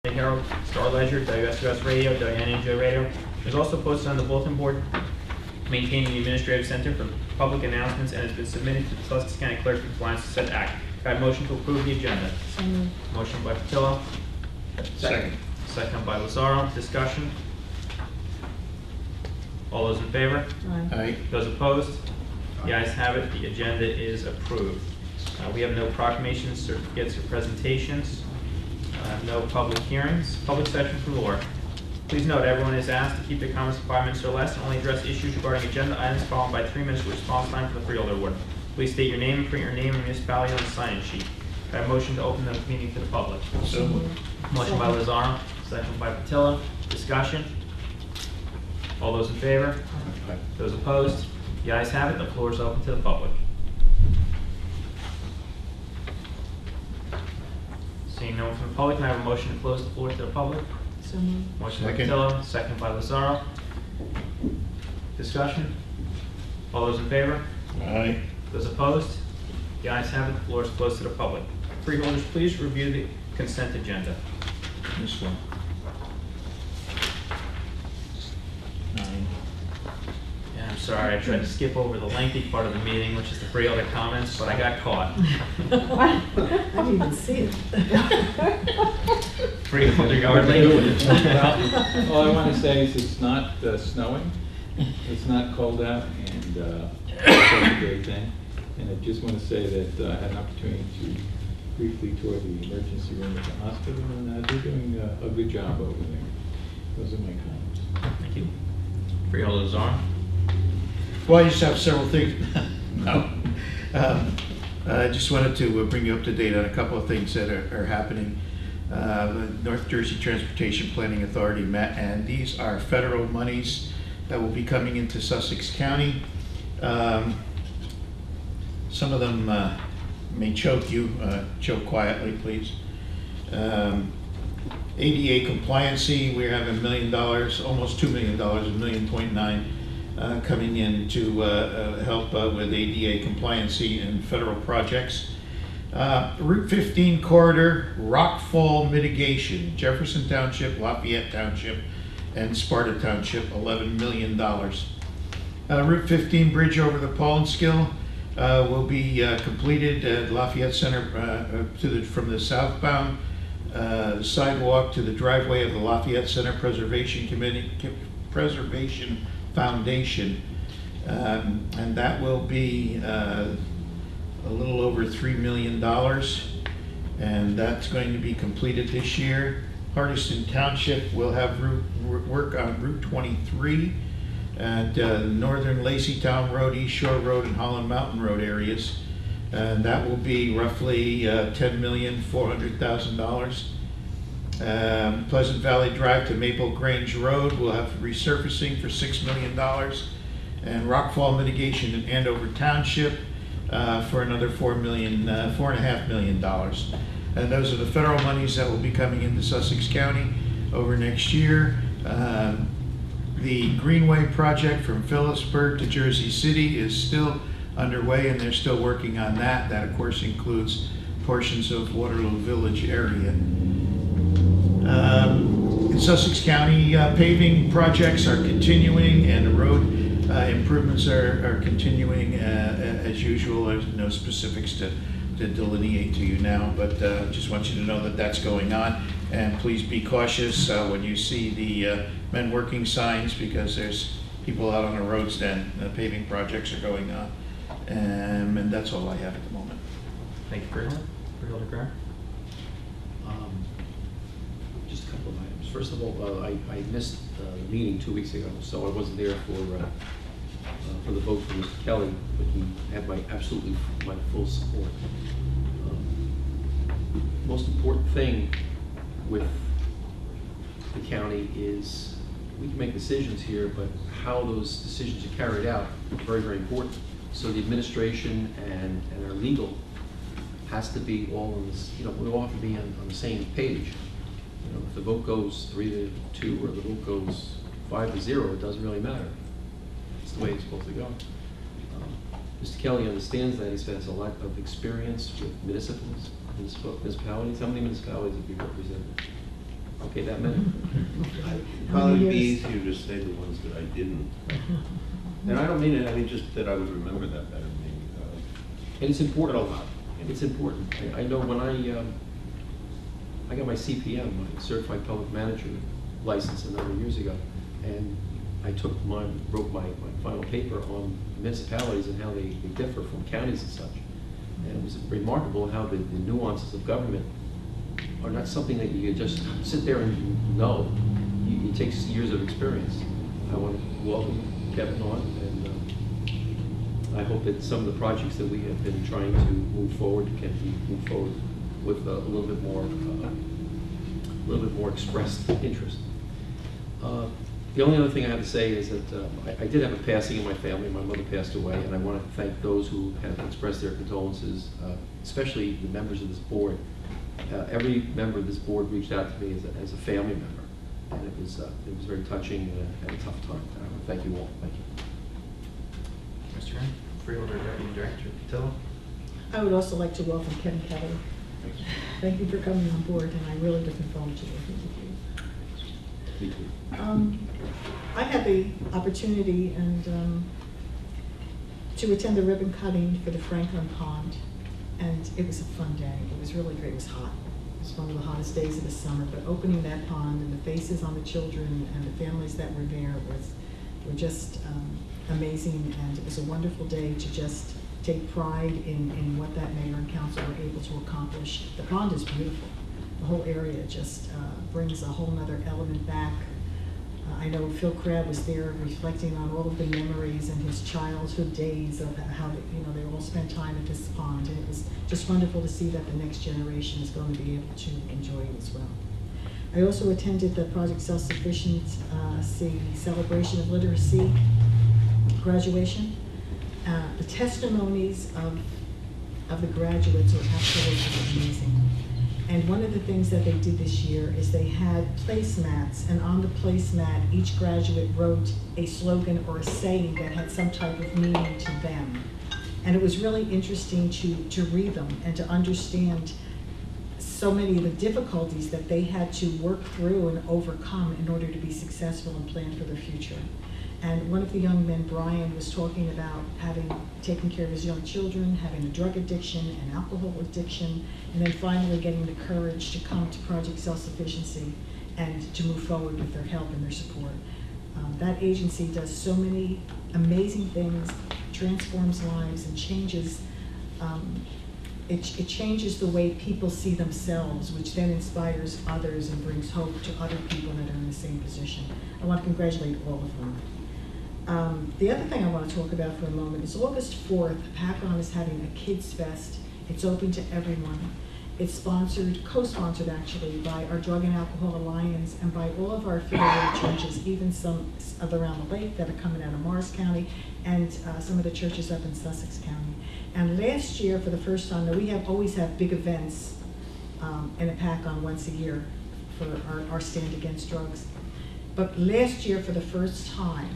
Herald, Star Ledger, WSOS Radio, WNJ Radio. It's also posted on the bulletin board maintaining the administrative center for public announcements and has been submitted to the Sussex County Clerk in compliance with said act. Can I have a motion to approve the agenda? Motion by Patillo. Second. Second by Lazaro. Discussion. All those in favor? Aye. Those opposed? The ayes have it. The agenda is approved. We have no proclamations, certificates, or presentations. No public hearings. Public session for Laura. Please note, everyone is asked to keep their comments to 5 minutes or less and only address issues regarding agenda items followed by 3 minutes response time for the Freeholder Award. Please state your name and print your name and municipality on the sign-in sheet. I have a motion to open the meeting to the public. So moved. Motion by Lazaro, second by Patillo. Discussion. All those in favor? Aye. Those opposed? The ayes have it. The floor is open to the public. Seeing no one from the public, can I have a motion to close the floor to the public? So moved. Motion by Second. Patillo, second by Lazaro. Discussion. All those in favor? Aye. Those opposed? The ayes have it. The floor is closed to the public. Freeholders, please review the consent agenda. This one. 9. Yeah, I'm sorry, I tried to skip over the lengthy part of the meeting, which is the freeholder comments, but I got caught. I didn't even see it. Freeholder yard late. Well, all I want to say is it's not snowing, it's not cold out, and that's a great thing. And I just want to say that I had an opportunity to briefly tour the emergency room at the hospital, and they're doing a good job over there. Those are my comments. Thank you. Freeholders are. Well, I just have several things. No. I just wanted to bring you up to date on a couple of things that are happening. The North Jersey Transportation Planning Authority met, and these are federal monies that will be coming into Sussex County. Some of them may choke you. Choke quietly, please. ADA compliancy, we have $1 million, almost $2 million, $1.9 million coming in to help with ADA compliancy and federal projects. Route 15 corridor, rockfall mitigation, Jefferson Township, Lafayette Township, and Sparta Township, $11 million. Route 15 bridge over the Paulnskill will be completed at Lafayette Center from the southbound sidewalk to the driveway of the Lafayette Center Preservation Foundation, and that will be a little over $3 million, and that's going to be completed this year. Hardiston Township will have work on Route 23 at northern Laceytown Road, East Shore Road, and Holland Mountain Road areas. And that will be roughly $10,400,000. Pleasant Valley Drive to Maple Grange Road will have resurfacing for $6 million. And rockfall mitigation in Andover Township for another $4.5 million. And those are the federal monies that will be coming into Sussex County over next year. The Greenway project from Phillipsburg to Jersey City is still underway, and they're still working on that. That, of course, includes portions of Waterloo Village area. In Sussex County, paving projects are continuing, and the road improvements are continuing as usual. There's no specifics to delineate to you now, but just want you to know that that's going on. And please be cautious when you see the men working signs, because there's people out on the roads then. Paving projects are going on. And that's all I have at the moment. Thank you, Freeholder Graham. Just a couple of items. First of all, I missed the meeting 2 weeks ago, so I wasn't there for the vote for Mr. Kelly, but he had my full support. Most important thing with the county is we can make decisions here, but how those decisions are carried out are very, very important. So the administration and our legal has to be all on this, we all have to be on the same page. If the vote goes 3-2 or the vote goes 5-0, it doesn't really matter. It's the way it's supposed to go. Mr. Kelly understands that. He spends a lot of experience with municipalities. How many municipalities have you represented? Okay, that many? Probably be easier to say the ones that I didn't. And I don't mean it, I mean just that I would remember that better, maybe. And it's important. A lot. It's important. I know when I got my CPM, my Certified Public Manager license a number of years ago, and I wrote my final paper on municipalities and how they differ from counties and such. And it was remarkable how the nuances of government are not something that you just sit there and know. It takes years of experience. I want to welcome Kevin on, and I hope that some of the projects that we have been trying to move forward can be moved forward with a little bit more expressed interest. The only other thing I have to say is that I did have a passing in my family. My mother passed away, and I want to thank those who have expressed their condolences, especially the members of this board. Every member of this board reached out to me as a family member, and it was very touching and a tough time. I want to thank you all. Thank you. Mr. Graham, Freeholder Deputy Director Patillo. I would also like to welcome Kevin Kelly. Thank you for coming on board, and I'm really looking forward to working with you. Me too. I had the opportunity to attend the ribbon cutting for the Franklin Pond, and it was a fun day. It was really great. It was hot. It was one of the hottest days of the summer, but opening that pond and the faces on the children and the families that were there were just amazing, and it was a wonderful day to just take pride in what that mayor and council were able to accomplish. The pond is beautiful. The whole area just brings a whole nother element back. I know Phil Crabb was there reflecting on all of the memories and his childhood days of how they all spent time at this pond, and it was just wonderful to see that the next generation is going to be able to enjoy it as well. I also attended the Project Self-Sufficiency Celebration of Literacy graduation. The testimonies of the graduates are absolutely amazing. And one of the things that they did this year is they had placemats, and on the placemat, each graduate wrote a slogan or a saying that had some type of meaning to them. And it was really interesting to read them and to understand so many of the difficulties that they had to work through and overcome in order to be successful and plan for their future. And one of the young men, Brian, was talking about having taken care of his young children, having a drug addiction, an alcohol addiction, and then finally getting the courage to come to Project Self-Sufficiency and to move forward with their help and their support. That agency does so many amazing things, transforms lives, and changes it changes the way people see themselves, which then inspires others and brings hope to other people that are in the same position. I want to congratulate all of them. The other thing I want to talk about for a moment is August 4th, PACON is having a Kids Fest. It's open to everyone. It's co-sponsored actually, by our Drug and Alcohol Alliance and by all of our affiliated churches, even some of around the lake that are coming out of Morris County, and some of the churches up in Sussex County. And last year, for the first time, now we always have big events in a PACON once a year for our stand against drugs. But last year, for the first time,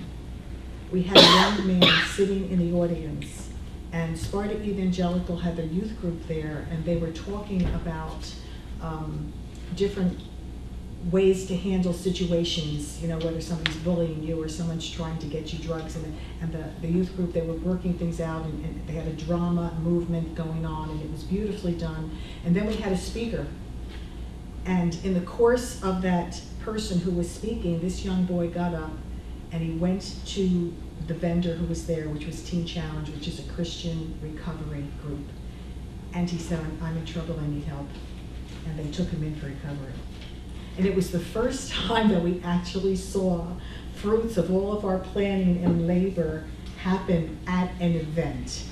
we had a young man sitting in the audience, and Sparta Evangelical had their youth group there, and they were talking about different ways to handle situations, whether somebody's bullying you or someone's trying to get you drugs, and the youth group, they were working things out, and they had a drama movement going on, and it was beautifully done. And then we had a speaker, and in the course of that person who was speaking, this young boy got up and he went to the vendor who was there, which was Teen Challenge, which is a Christian recovery group. And he said, I'm in trouble, I need help. And they took him in for recovery. And it was the first time that we actually saw fruits of all of our planning and labor happen at an event.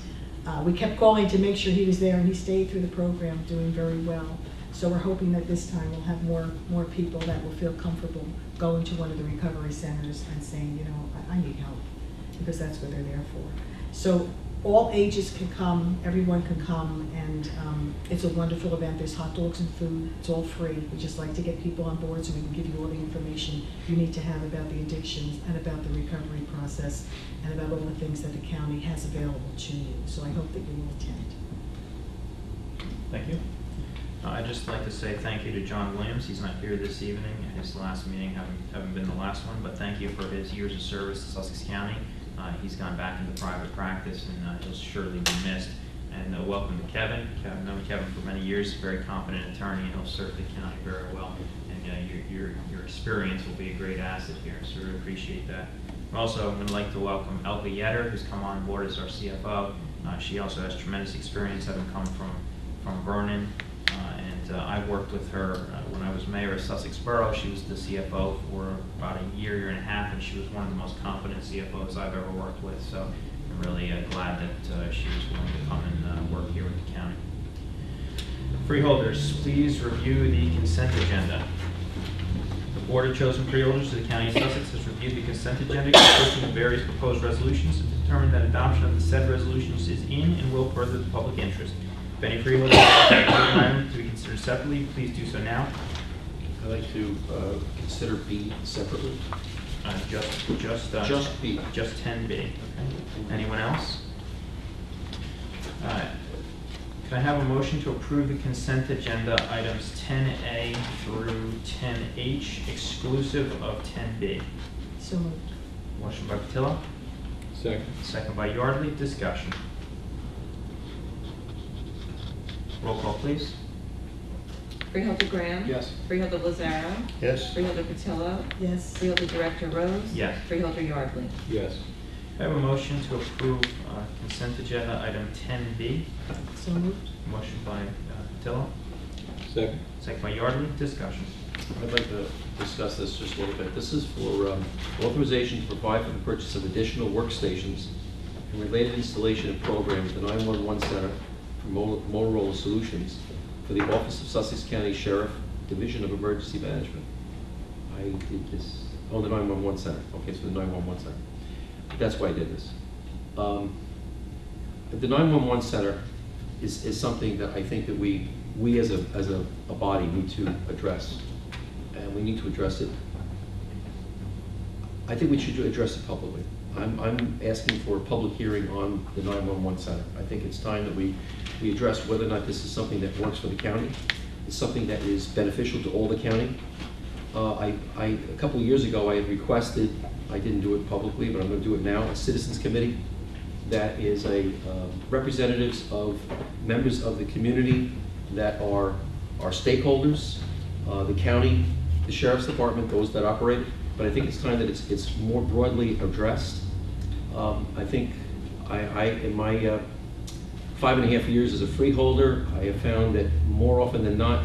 We kept calling to make sure he was there, and he stayed through the program doing very well. So we're hoping that this time we'll have more people that will feel comfortable going to one of the recovery centers and saying, I need help, because that's what they're there for. So all ages can come, everyone can come, and it's a wonderful event. There's hot dogs and food. It's all free. We just like to get people on board so we can give you all the information you need to have about the addictions and about the recovery process and about all the things that the county has available to you. So I hope that you will attend. Thank you. I'd just like to say thank you to John Williams. He's not here this evening. His last meeting haven't been the last one, but thank you for his years of service to Sussex County. He's gone back into private practice, and he'll surely be missed. And welcome to Kevin. I've known Kevin for many years, a very competent attorney, and he'll serve the county very well. And your experience will be a great asset here, so we really appreciate that. Also, I'm going to like to welcome Elka Yetter, who's come on board as our CFO. She also has tremendous experience, having come from Vernon. I've worked with her when I was mayor of Sussex Borough. She was the CFO for about a year and a half, and she was one of the most competent CFOs I've ever worked with. So I'm really glad that she was willing to come and work here with the county. Freeholders, please review the consent agenda. The Board of Chosen Freeholders of the County of Sussex has reviewed the consent agenda consisting of various proposed resolutions and determined that adoption of the said resolutions is in and will further the public interest. If any freeholder would like an item to be considered separately, please do so now. I'd like to consider B separately. Just B. Just 10B. Okay. Anyone else? Can I have a motion to approve the consent agenda items 10A through 10H exclusive of 10B? So moved. Motion by Patillo. Second. Second by Yardley. Discussion. Roll call, please. Freeholder Graham? Yes. Freeholder Lazaro? Yes? Freeholder Patillo? Yes. Freeholder Director Rose? Yes. Freeholder Yardley? Yes. I have a motion to approve consent agenda item 10B. So moved. Motion by Patillo. Second. Second by Yardley. Discussion. I'd like to discuss this just a little bit. This is for authorization to provide for the purchase of additional workstations and related installation and program at the 911 Center for Motorola Solutions for the Office of Sussex County Sheriff, Division of Emergency Management. I did this, the 911 Center. Okay, it's for the 911 Center. That's why I did this. The 911 Center is something that I think that we as a body need to address. And we need to address it. I think we should address it publicly. I'm asking for a public hearing on the 911 Center. I think it's time that we address whether or not this is something that works for the county. It's something that is beneficial to all the county. A couple of years ago, I had requested, I didn't do it publicly, but I'm going to do it now, a citizens committee that is representatives of members of the community that are stakeholders, the county, the sheriff's department, those that operate it. But I think it's time that it's more broadly addressed. I think in my 5.5 years as a freeholder, I have found that more often than not,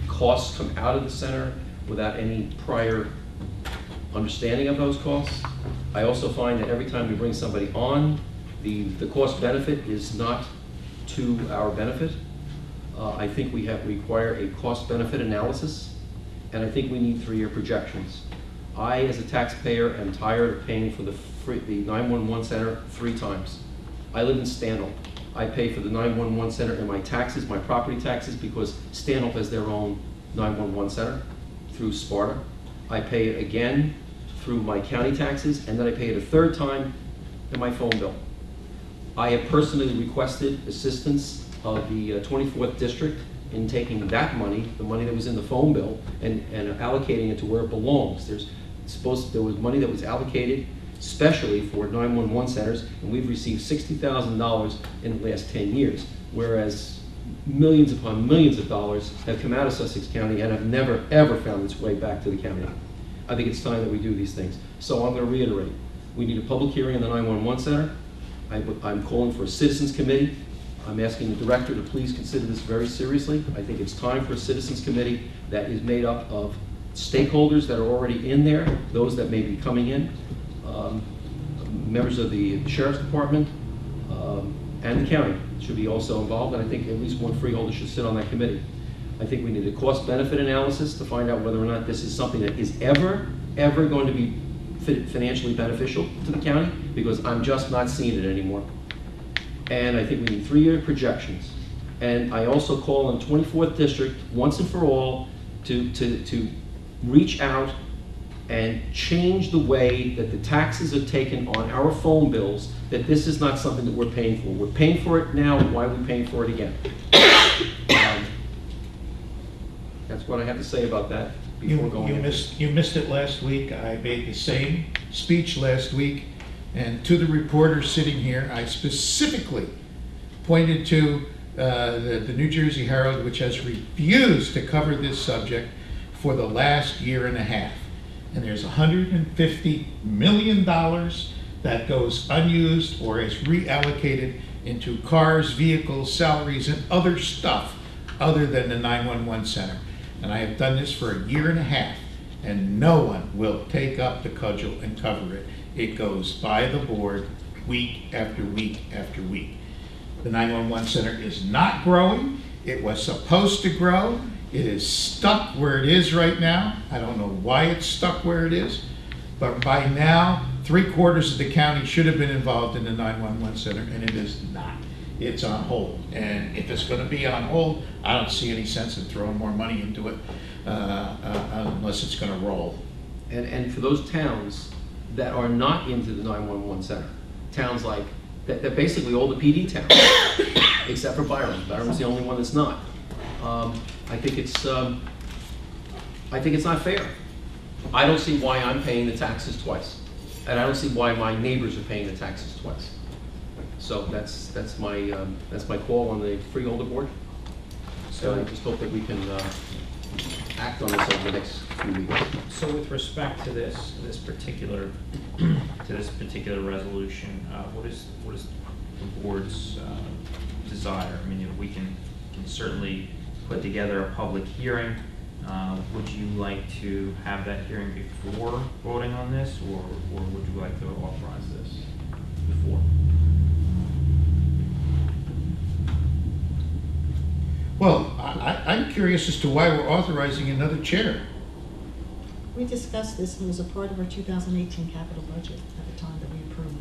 costs come out of the center without any prior understanding of those costs. I also find that every time we bring somebody on, the cost benefit is not to our benefit. I think we require a cost benefit analysis, and I think we need 3-year projections. I, as a taxpayer, am tired of paying for the 911 Center 3 times. I live in Stanhope. I pay for the 911 Center in my taxes, my property taxes, because Stanhope has their own 911 Center through Sparta. I pay it again through my county taxes, and then I pay it a 3rd time in my phone bill. I have personally requested assistance of the 24th District in taking that money, the money that was in the phone bill, and allocating it to where it belongs. There was money that was allocated specially for 911 centers, and we've received $60,000 in the last 10 years, whereas millions upon millions of dollars have come out of Sussex County and have never, ever found its way back to the county. I think it's time that we do these things. So I'm going to reiterate. We need a public hearing on the 911 Center. I'm calling for a citizens committee. I'm asking the director to please consider this very seriously. I think it's time for a citizens committee that is made up of stakeholders that are already in there, those that may be coming in, members of the sheriff's department, and the county should be also involved, and I think at least one freeholder should sit on that committee. I think we need a cost-benefit analysis to find out whether or not this is something that is ever going to be financially beneficial to the county, because I'm just not seeing it anymore. And I think we need 3-year projections. And I also call on 24th District, once and for all, to reach out and change the way that the taxes are taken on our phone bills, that this is not something that we're paying for. We're paying for it now, why are we paying for it again? That's what I have to say about that before going You into missed it last week. I made the same speech last week, and to the reporter sitting here, I specifically pointed to the New Jersey Herald, which has refused to cover this subject for the last year and a half. And there's $150 million that goes unused or is reallocated into cars, vehicles, salaries, and other stuff other than the 911 center. And I have done this for a year and a half, and no one will take up the cudgel and cover it. It goes by the board week after week after week. The 911 center is not growing. It was supposed to grow. It is stuck where it is right now. I don't know why it's stuck where it is, but by now, 3/4 of the county should have been involved in the 911 center, and it is not. It's on hold. And if it's going to be on hold, I don't see any sense in throwing more money into it unless it's going to roll. And for those towns that are not into the 911 center, towns like, that basically all the PD towns, except for Byron. Byron's the only one that's not. I think it's not fair. I don't see why I'm paying the taxes twice, and I don't see why my neighbors are paying the taxes twice. So that's my call on the freeholder board. So I just hope that we can act on this over the next few weeks. So with respect to this particular resolution, what is the board's desire? I mean, you know, we can certainly put together a public hearing. Would you like to have that hearing before voting on this, or would you like to authorize this before? Well, I'm curious as to why we're authorizing another chair. We discussed this, and it was a part of our 2018 capital budget at the time that we approved.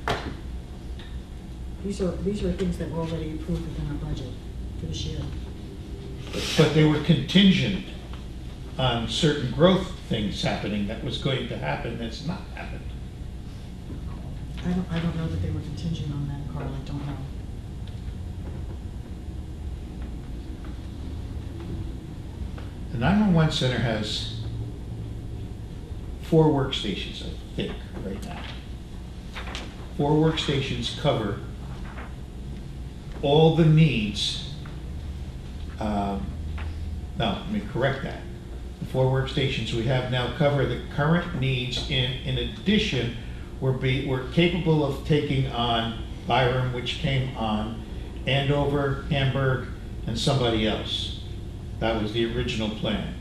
These are things that were already approved within our budget for this year. But they were contingent on certain growth things happening that was going to happen that's not happened. I don't know that they were contingent on that, Carl, I don't know. The 911 center has 4 workstations, I think, right now. 4 workstations cover all the needs. No, let me correct that. The 4 workstations we have now cover the current needs. In addition, we're capable of taking on Byram, which came on, Andover, Hamburg, and somebody else. That was the original plan.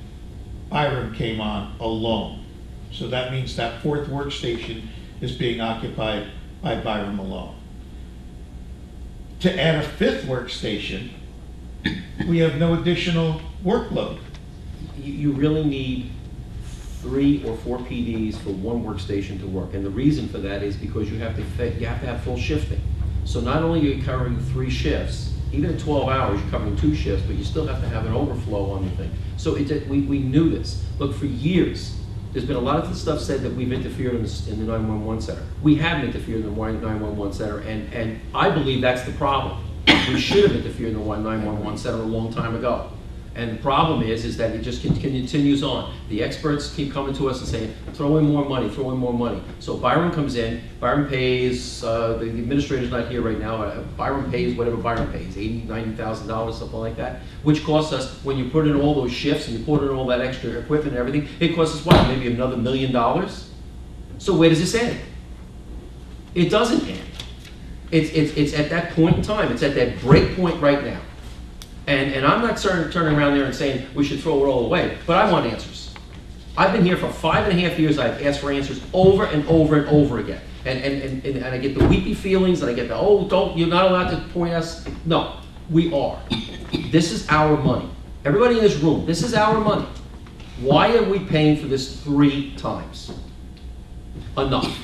Byram came on alone. So that means that 4th workstation is being occupied by Byram alone. To add a 5th workstation, we have no additional workload. You really need 3 or 4 PDs for 1 workstation to work, and the reason for that is because you have to have full shifting. So not only are you covering 3 shifts, even at 12 hours, you're covering 2 shifts, but you still have to have an overflow on the thing. So we knew this. Look, for years, there's been a lot of the stuff said that we've interfered in the 911 center. We haven't interfered in the 911 center, and I believe that's the problem. We should have interfered in the 911 center a long time ago. And the problem is that it just continues on. The experts keep coming to us and saying, throw in more money, throw in more money. So Byram comes in, Byram pays, the administrator's not here right now, Byram pays whatever Byram pays, $80,000, $90,000, something like that, which costs us, when you put in all those shifts and you put in all that extra equipment and everything, it costs us what, maybe another $1 million? So where does this end? It doesn't end. It's at that point in time, it's at that break point right now. And I'm not turning around there and saying we should throw it all away, but I want answers. I've been here for 5.5 years. I've asked for answers over and over and over again. And I get the weepy feelings, and I get the, oh, you're not allowed to point us. No, we are. This is our money. Everybody in this room, this is our money. Why are we paying for this 3 times? Enough.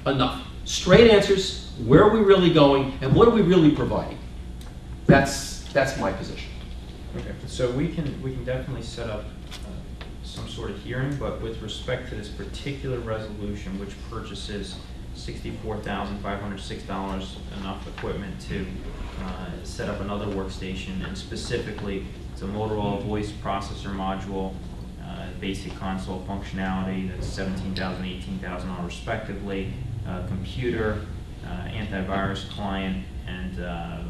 Enough. Straight answers. Where are we really going, and what are we really providing? That's my position. Okay, so we can definitely set up some sort of hearing, but with respect to this particular resolution, which purchases $64,506, enough equipment to set up another workstation, and specifically it's a Motorola voice processor module, basic console functionality, that's $17,000, $18,000 respectively, computer, antivirus client, and a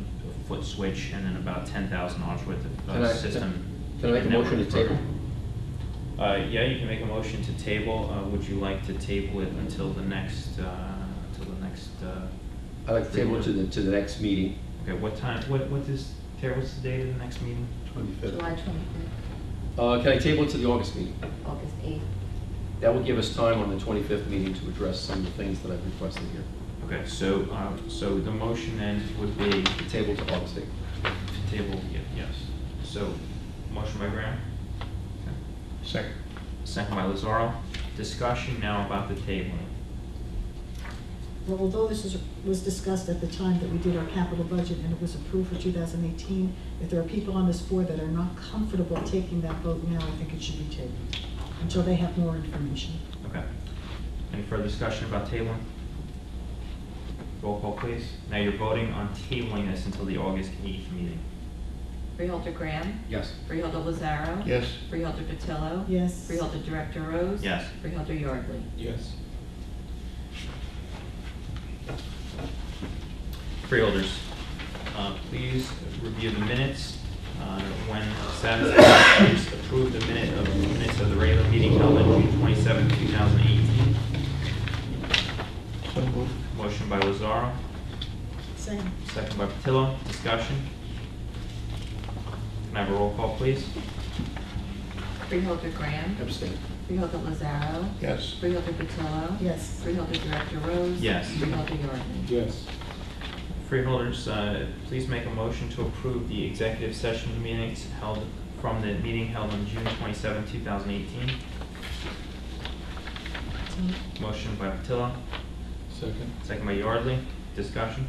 foot switch, and then about $10,000 worth of system. Can I make a motion to table? Yeah, you can make a motion to table. Would you like to table it until the next, I'd like to table it to the next meeting. Okay, what time, Tara, what's the date of the next meeting? 25th. July 25th, Can I table it to the August meeting? August 8th. That will give us time on the 25th meeting to address some of the things that I've requested here. Okay, so, so the motion then would be The table to August 8th. to table, yes. So, motion by Graham? Okay. Second. Second by Lazaro. Discussion now about the tabling. Well, although this was discussed at the time that we did our capital budget and it was approved for 2018, if there are people on this board that are not comfortable taking that vote now, I think it should be tabled until they have more information. Okay. Any further discussion about tabling? Roll call, please. Now you're voting on tabling this until the August 8th meeting. Freeholder Graham, Yes. Freeholder Lazaro. Yes. Freeholder Patillo. Yes. Freeholder Director Rose. Yes. Freeholder Yardley. Yes. Freeholders, please review the minutes. When satisfied, please approve the minutes of the regular meeting held on June 27, 2018. So moved. Motion by Lazaro, Second. second by Patillo. Discussion. Can I have a roll call, please? Freeholder Graham, Abstain. Freeholder Lazaro. Yes. Freeholder Patillo. Yes. Freeholder Director Rose. Yes. Freeholder Yardley. Yes. Freeholders, please make a motion to approve the executive session minutes held from the meeting held on June 27, 2018. Motion by Patillo, Second. second by Yardley. Discussion.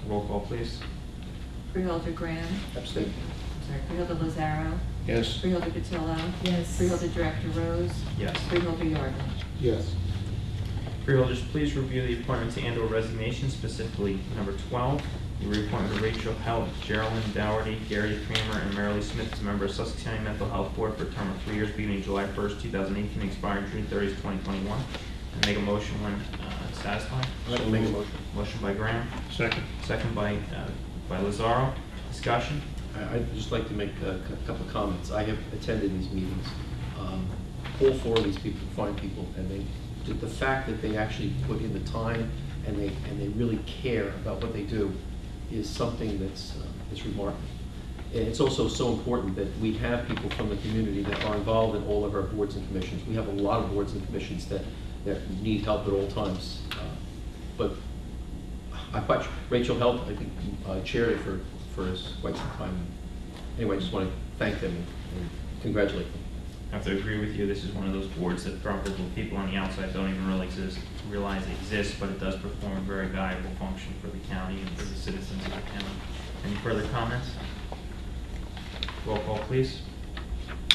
Roll call, please. Freeholder Graham, Abstain. sorry, Freeholder Lazaro. Yes. Freeholder Patillo. Yes. Freeholder Director Rose. Yes. Freeholder Yardley. Yes. Freeholders, please review the appointments and/or resignations, specifically number 12, the reappointment of Rachel Helt, Geraldine Dougherty, Gary Kramer, and Marilee Smith as a member of Sussex County Mental Health Board for a term of 3 years beginning July 1st, 2018, expiring June 30th, 2021. And make a motion when satisfied. I'll make a motion. Motion by Graham, Second. second by Lazaro. Discussion. I'd just like to make a couple of comments. I have attended these meetings. All 4 of these people are fine people, and the fact that they actually put in the time and they really care about what they do is something that's remarkable. And it's also so important that we have people from the community that are involved in all of our boards and commissions. We have a lot of boards and commissions that need help at all times. But I watched Rachel Helt, I think, chaired it for quite some time. Anyway, I just want to thank them and congratulate them. I have to agree with you. This is one of those boards that probably people on the outside don't even realize exists, but it does perform a very valuable function for the county and for the citizens of the county. Any further comments? Roll call, please.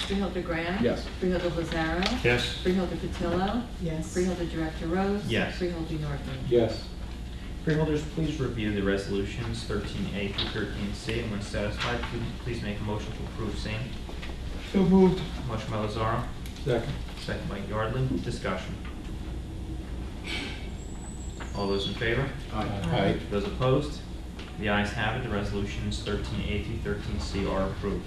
Freeholder Graham. Yes. Freeholder Lazaro. Yes. Freeholder Patillo. Yes. Freeholder Director Rose. Yes. Freeholder Yardley. Yes. Freeholders, please review the resolutions 13A through 13C, and when satisfied, please make a motion to approve same. So moved. Motion by Lazaro, Second. second by Yardley. Discussion. All those in favor? Aye. Those opposed? The ayes have it. The resolutions 13A through 13C are approved.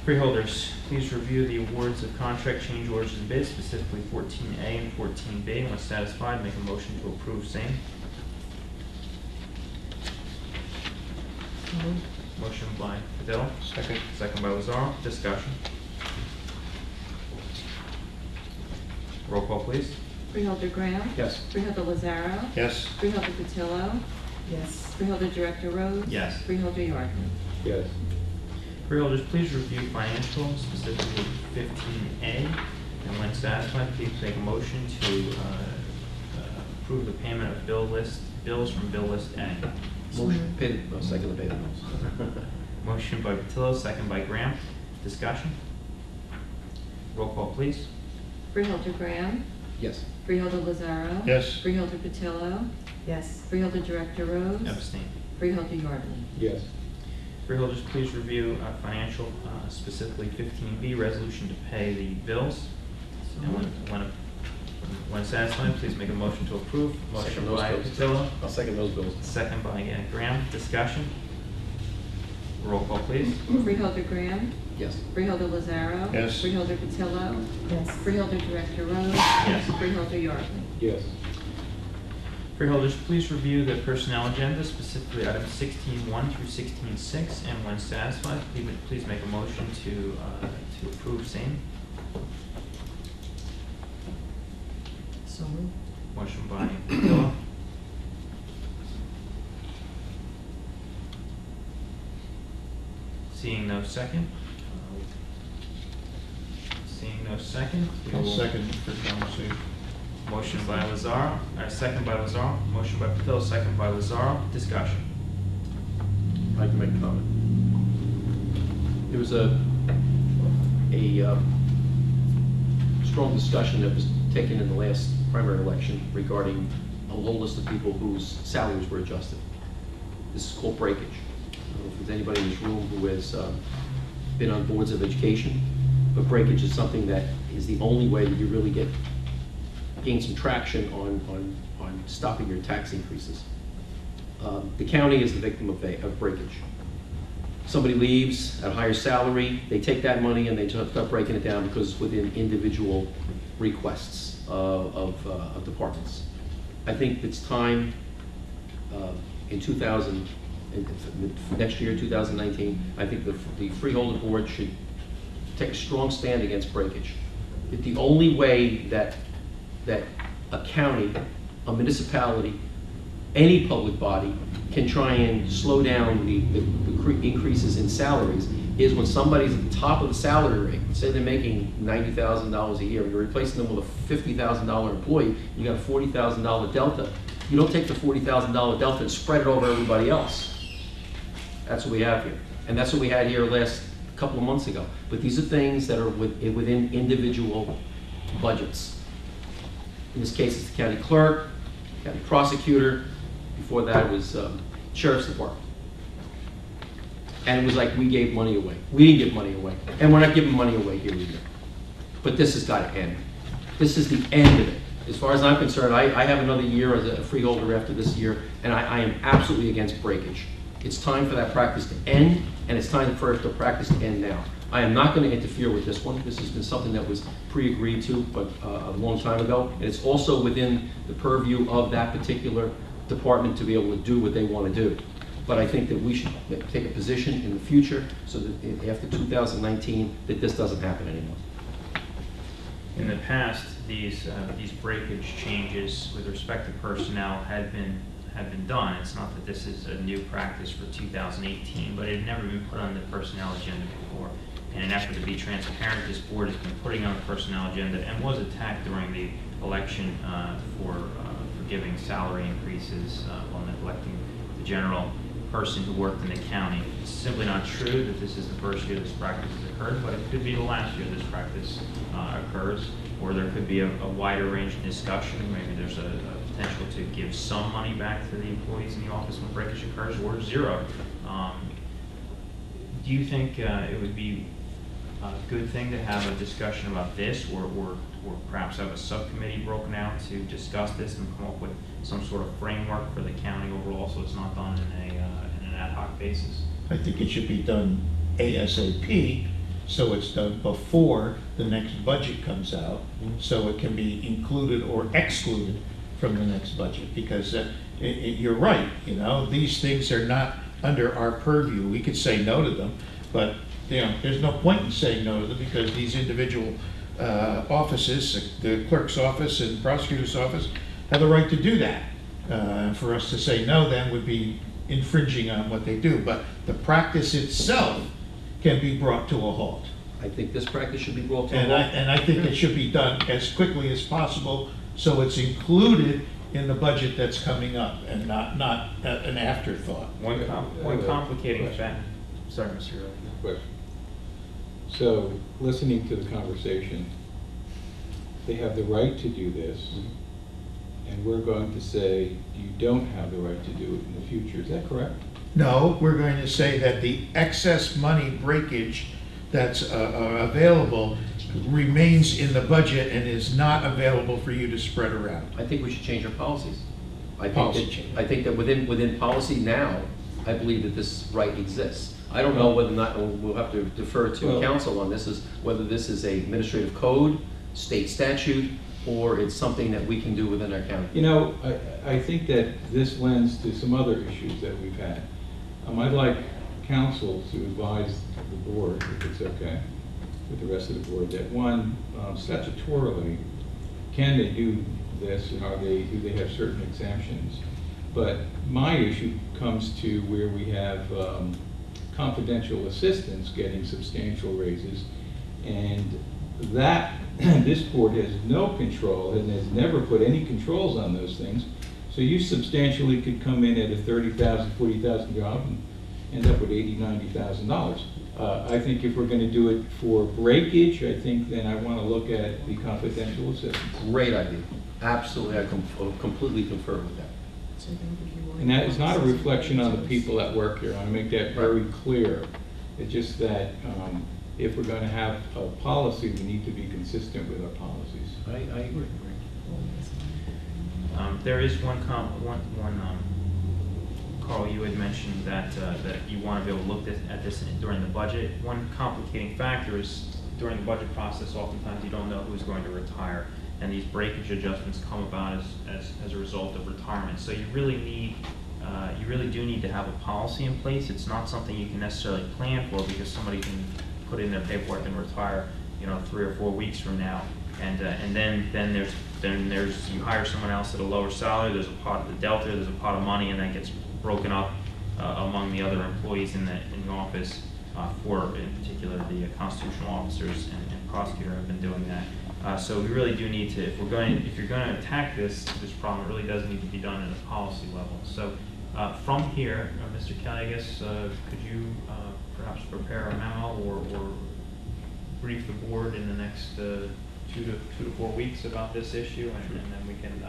Freeholders, please review the awards of contract change orders and bids, specifically 14A and 14B. And when satisfied, make a motion to approve same. So moved. Motion by Padilla, Second. second by Lazaro. Discussion. Roll call, please. Freeholder Graham. Yes. Freeholder Lazaro. Yes. Freeholder Patillo. Yes. Freeholder Director Rose. Yes. Freeholder Yardley. Yes. Freeholders, please review financials, specifically 15A, and when satisfied, please take a motion to approve the payment of bills from bill list A. Motion, second to pay the bills. Motion by Patillo, second by Graham. Discussion. Roll call, please. Freeholder Graham. Yes. Freeholder Lazaro. Yes. Freeholder Patillo. Yes. Freeholder Director Rose. Abstain. Freeholder Yardley. Yes. Freeholders, please review financial, specifically 15B, resolution to pay the bills. And when satisfied, please make a motion to approve. Motion Second those by bills. Patillo, I'll second those bills. second by Graham. Discussion. Roll call, please. Freeholder Graham. Yes. Freeholder Lazaro. Yes. Freeholder Patillo. Yes. Freeholder Director Rose. Yes. Freeholder Yardley. Yes. Freeholders, please review the personnel agenda, specifically items 16.1 through 16.6, and when satisfied, please make a motion to approve same. So moved. Motion by Patillo. Seeing no second. Seeing no second. we I'll will- second for John's sake. Motion by Lazaro, second by Lazaro, motion by Patillo, second by Lazaro. Discussion. I can make a comment. There was a strong discussion that was taken in the last primary election regarding a whole list of people whose salaries were adjusted. This is called breakage. I don't know if there's anybody in this room who has been on boards of education, but breakage is something that is the only way that you really gain some traction on stopping your tax increases. The county is the victim of breakage. Somebody leaves at a higher salary, they take that money and they start breaking it down because it's within individual requests of departments. I think it's time next year, 2019, I think the Freeholder Board should take a strong stand against breakage. The only way that a county, a municipality, any public body can try and slow down the increases in salaries is when somebody's at the top of the salary rate. Say they're making $90,000 a year, and you're replacing them with a $50,000 employee, you got a $40,000 delta. You don't take the $40,000 delta and spread it over everybody else. That's what we have here. And that's what we had here last couple of months ago. But these are things that are within individual budgets. In this case, it's the county clerk, county prosecutor. Before that, it was sheriff's department. And it was like we gave money away. We didn't give money away. And we're not giving money away here either. But this has got to end. This is the end of it. As far as I'm concerned, I have another year as a freeholder after this year, and I am absolutely against breakage. It's time for that practice to end, and it's time for the practice to end now. I am not going to interfere with this one. This has been something that was pre-agreed to, but a long time ago, and it's also within the purview of that particular department to be able to do what they want to do. But I think that we should take a position in the future so that after 2019, that this doesn't happen anymore. In the past, these breakage changes with respect to personnel had been done. It's not that this is a new practice for 2018, but it had never been put on the personnel agenda before. In an effort to be transparent, this board has been putting on the personnel agenda and was attacked during the election for giving salary increases while neglecting the general person who worked in the county. It's simply not true that this is the first year this practice has occurred, but it could be the last year this practice occurs, or there could be a wider range of discussion. Maybe there's a potential to give some money back to the employees in the office when breakage occurs, or zero. Do you think it would be a good thing to have a discussion about this, or perhaps have a subcommittee broken out to discuss this and come up with some sort of framework for the county overall, so it's not done in an ad hoc basis? I think it should be done ASAP, so it's done before the next budget comes out, so it can be included or excluded from the next budget, because you're right, these things are not under our purview. We could say no to them, but there's no point in saying no to them because these individual offices, the clerk's office and prosecutor's office, have the right to do that. For us to say no then would be infringing on what they do, but the practice itself can be brought to a halt. I think this practice should be brought to a And halt. I think it should be done as quickly as possible so it's included in the budget that's coming up and not an afterthought. One complicating fact. Sorry, Mr. Early. Question. So, listening to the conversation, they have the right to do this, and we're going to say, you don't have the right to do it in the future. Is that correct? No, we're going to say that the excess money breakage that's available remains in the budget and is not available for you to spread around. I think we should change our policies. Policy change. I think that within policy now, I believe that this right exists. I don't know whether or not, we'll have to defer to Well- council on this, is whether this is a administrative code, state statute, or it's something that we can do within our county. You know, I think that this lends to some other issues that we've had. I'd like council to advise the board, if it's okay, with the rest of the board, that one, statutorily, can they do this, and do they have certain exemptions? But my issue comes to where we have confidential assistants getting substantial raises, and that this board has no control and has never put any controls on those things. So you substantially could come in at a $30,000, $40,000 job and end up with $80,000, $90,000. I think if we're going to do it for breakage, I think then I want to look at the confidential assistance. Great idea. Absolutely, I completely confer with that. So then if you want- And that is not a reflection on the people that work here. I want to make that very clear. It's just that if we're going to have a policy, we need to be consistent with our policies. I agree. There is Carl, you had mentioned that you want to be able to look at this during the budget. One complicating factor is during the budget process, oftentimes you don't know who's going to retire, and these breakage adjustments come about as a result of retirement. So you really do need to have a policy in place. It's not something you can necessarily plan for, because somebody can put in their paperwork and retire, 3 or 4 weeks from now, and then there's you hire someone else at a lower salary. There's a pot of the delta. There's a pot of money, and that gets broken up among the other employees in the office. For in particular the constitutional officers and prosecutor have been doing that. So we really do need to, if you're going to attack this problem, it really does need to be done at a policy level. So from here, Mr. Kelly, I guess could you perhaps prepare a memo or brief the board in the next 2 to 4 weeks about this issue, and then we can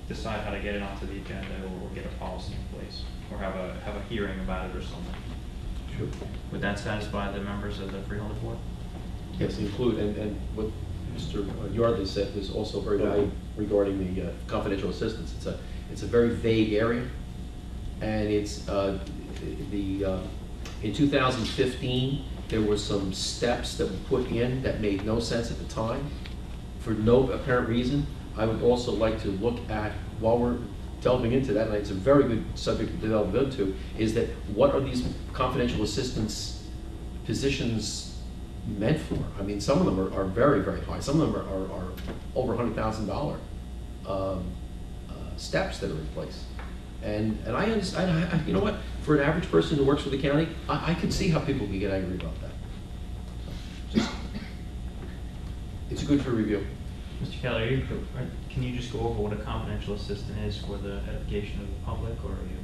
decide how to get it onto the agenda, or get a policy in place, or have a hearing about it or something. Sure. Would that satisfy the members of the Freeholder Board? Yes, include, and what Mr. Yardley said is also very valuable regarding the confidential assistance. It's a very vague area, and it's in 2015 there were some steps that were put in that made no sense at the time for no apparent reason. I would also like to look at, while we're delving into that, and it's a very good subject to delve into, is that what are these confidential assistance positions meant for? I mean, some of them are very, very high. Some of them are over $100,000 steps that are in place. And I understand, you know what, for an average person who works for the county, I could see how people could get angry about that. It's good for review. Mr. Kelly, can you just go over what a confidential assistant is for the edification of the public, or are you?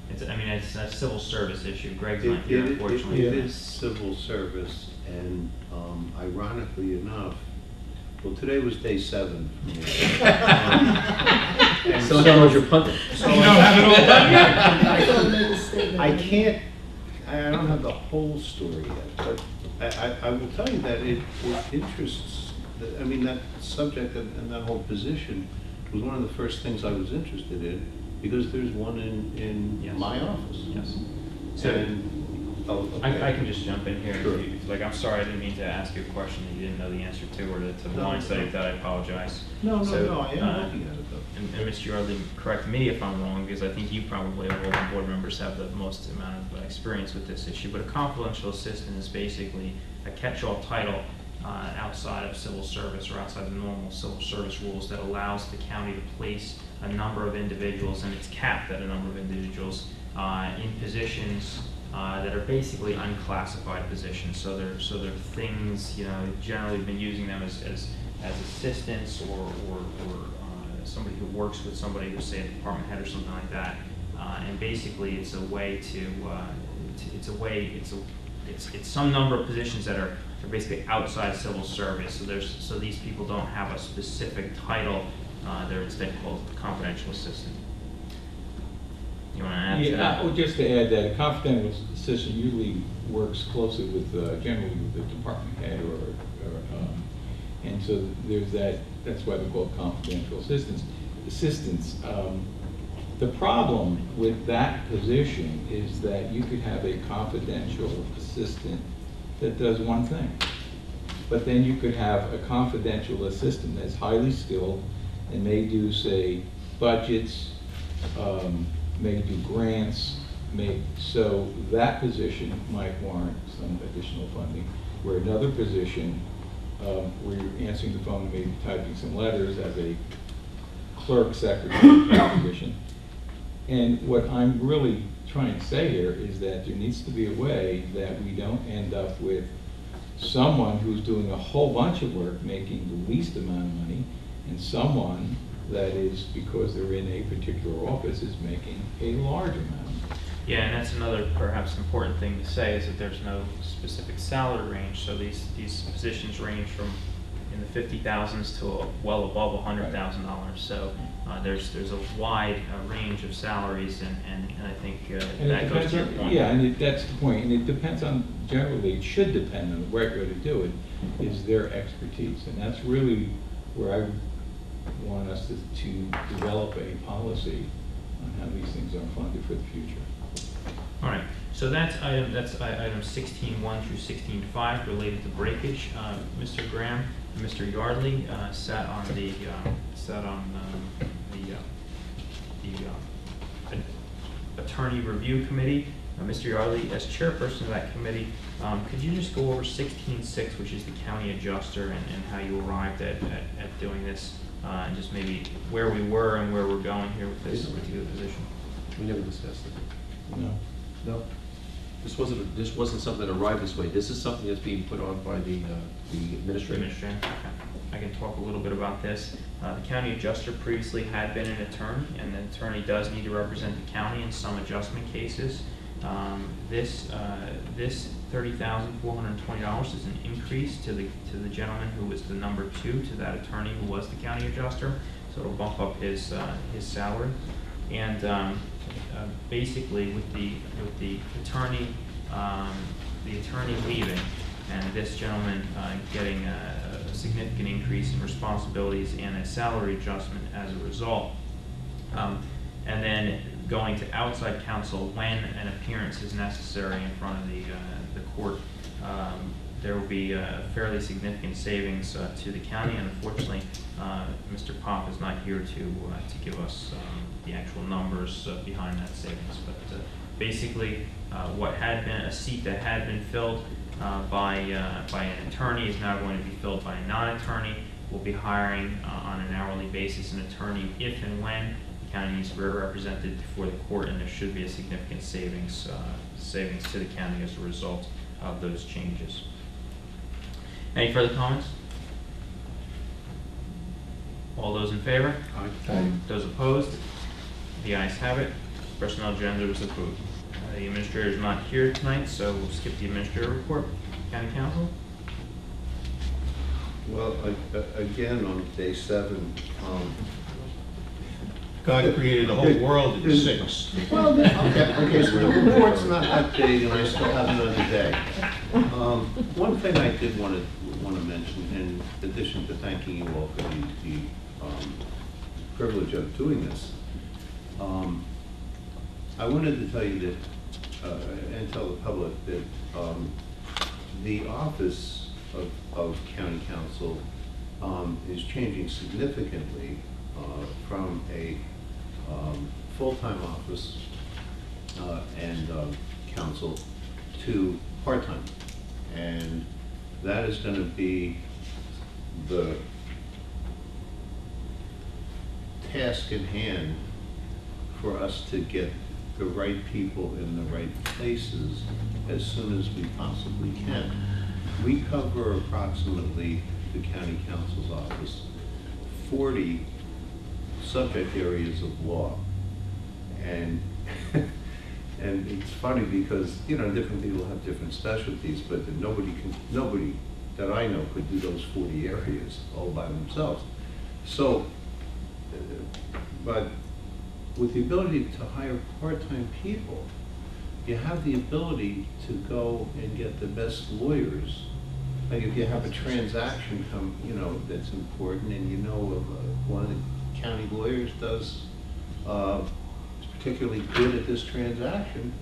It's a civil service issue. Greg's not here, unfortunately. It is civil service, and ironically enough, well, today was day 7 for me. And So in other words, you're punting. so You don't have it all done yet. I thought I made a statement. I don't have the whole story yet, but I will tell you that it interests, that subject and that whole position was one of the first things I was interested in, because there's one in Yes. my office. Yes. I can just jump in here. Sure. I'm sorry, I didn't mean to ask you a question that you didn't know the answer to, or to blindside that. I apologize. No, So, I am looking at it though. And Mr. Yardley, correct me if I'm wrong, because I think you probably, of all the board members, have the most amount of experience with this issue. But a confidential assistant is basically a catch-all title outside of civil service, or outside the normal civil service rules, that allows the county to place a number of individuals, and it's capped at a number of individuals, in positions that are basically unclassified positions. So they're things, generally we've been using them as assistants, or somebody who works with somebody who's, say, a department head or something like that. And basically it's a way to, it's some number of positions that are basically outside civil service. So these people don't have a specific title. They're instead called confidential assistant. You want to add to that? Well, just to add that a confidential assistant usually works closely with, generally with the department head and so there's that, that's why they're called confidential assistants. The problem with that position is that you could have a confidential assistant that does one thing. But then you could have a confidential assistant that's highly skilled and may do, say, budgets, may do grants, so that position might warrant some additional funding, where another position, where you're answering the phone, maybe typing some letters as a clerk secretary position. And what I'm really trying to say here is that there needs to be a way that we don't end up with someone who's doing a whole bunch of work making the least amount of money, and someone that is, because they're in a particular office, is making a large amount. Yeah, and that's another perhaps important thing to say, is that there's no specific salary range. So these positions range from in the 50,000s to well above $100,000. So there's a wide range of salaries, and I think that goes to your point. Yeah, and that's the point, and it depends on, generally, it should depend on the right way to do it, is their expertise. And that's really where I want us to develop a policy on how these things are funded for the future. All right, so that's item 16.1 through 16.5 related to breakage. Mr. Graham and Mr. Yardley sat on the attorney review committee. Mr. Yardley, as chairperson of that committee, could you just go over 16.6, which is the county adjuster, and how you arrived at doing this, and just maybe where we were and where we're going here with this particular position? We never discussed it. No. No. This wasn't something that arrived this way. This is something that's being put on by the administrator. Okay. I can talk a little bit about this. The county adjuster previously had been an attorney, and the attorney does need to represent the county in some adjustment cases. This $30,420 is an increase to the gentleman who was the number 2 to that attorney who was the county adjuster. So it'll bump up his salary. And basically, with the attorney leaving, and this gentleman getting a significant increase in responsibilities and a salary adjustment as a result, and then going to outside counsel when an appearance is necessary in front of the court, there will be a fairly significant savings to the county. And unfortunately, Mr. Pop is not here to give us the actual numbers behind that savings. But basically, what had been a seat that had been filled by an attorney is now going to be filled by a non-attorney. We'll be hiring on an hourly basis an attorney if and when the county needs to be represented before the court, and there should be a significant savings to the county as a result of those changes. Any further comments? All those in favor? Aye. Those opposed? The ayes have it. Personnel agenda is approved. The administrator is not here tonight, so we'll skip the administrator report. County counsel? Well, again, on day 7, God created the whole world in 6. well, okay, so the report's not that big, and I still have another day. One thing I did want to mention, in addition to thanking you all for the privilege of doing this, I wanted to tell you that, and tell the public that the office of county council is changing significantly from a full-time office and council to part-time. And that is going to be the task in hand for us to get the right people in the right places as soon as we possibly can. We cover approximately, the county council's office, 40 subject areas of law. And And it's funny because, you know, different people have different specialties, but nobody that I know could do those 40 areas all by themselves. So, but with the ability to hire part-time people, you have the ability to go and get the best lawyers. Like if you have a transaction come, you know, that's important, and you know of one of the county lawyers is particularly good at this transaction,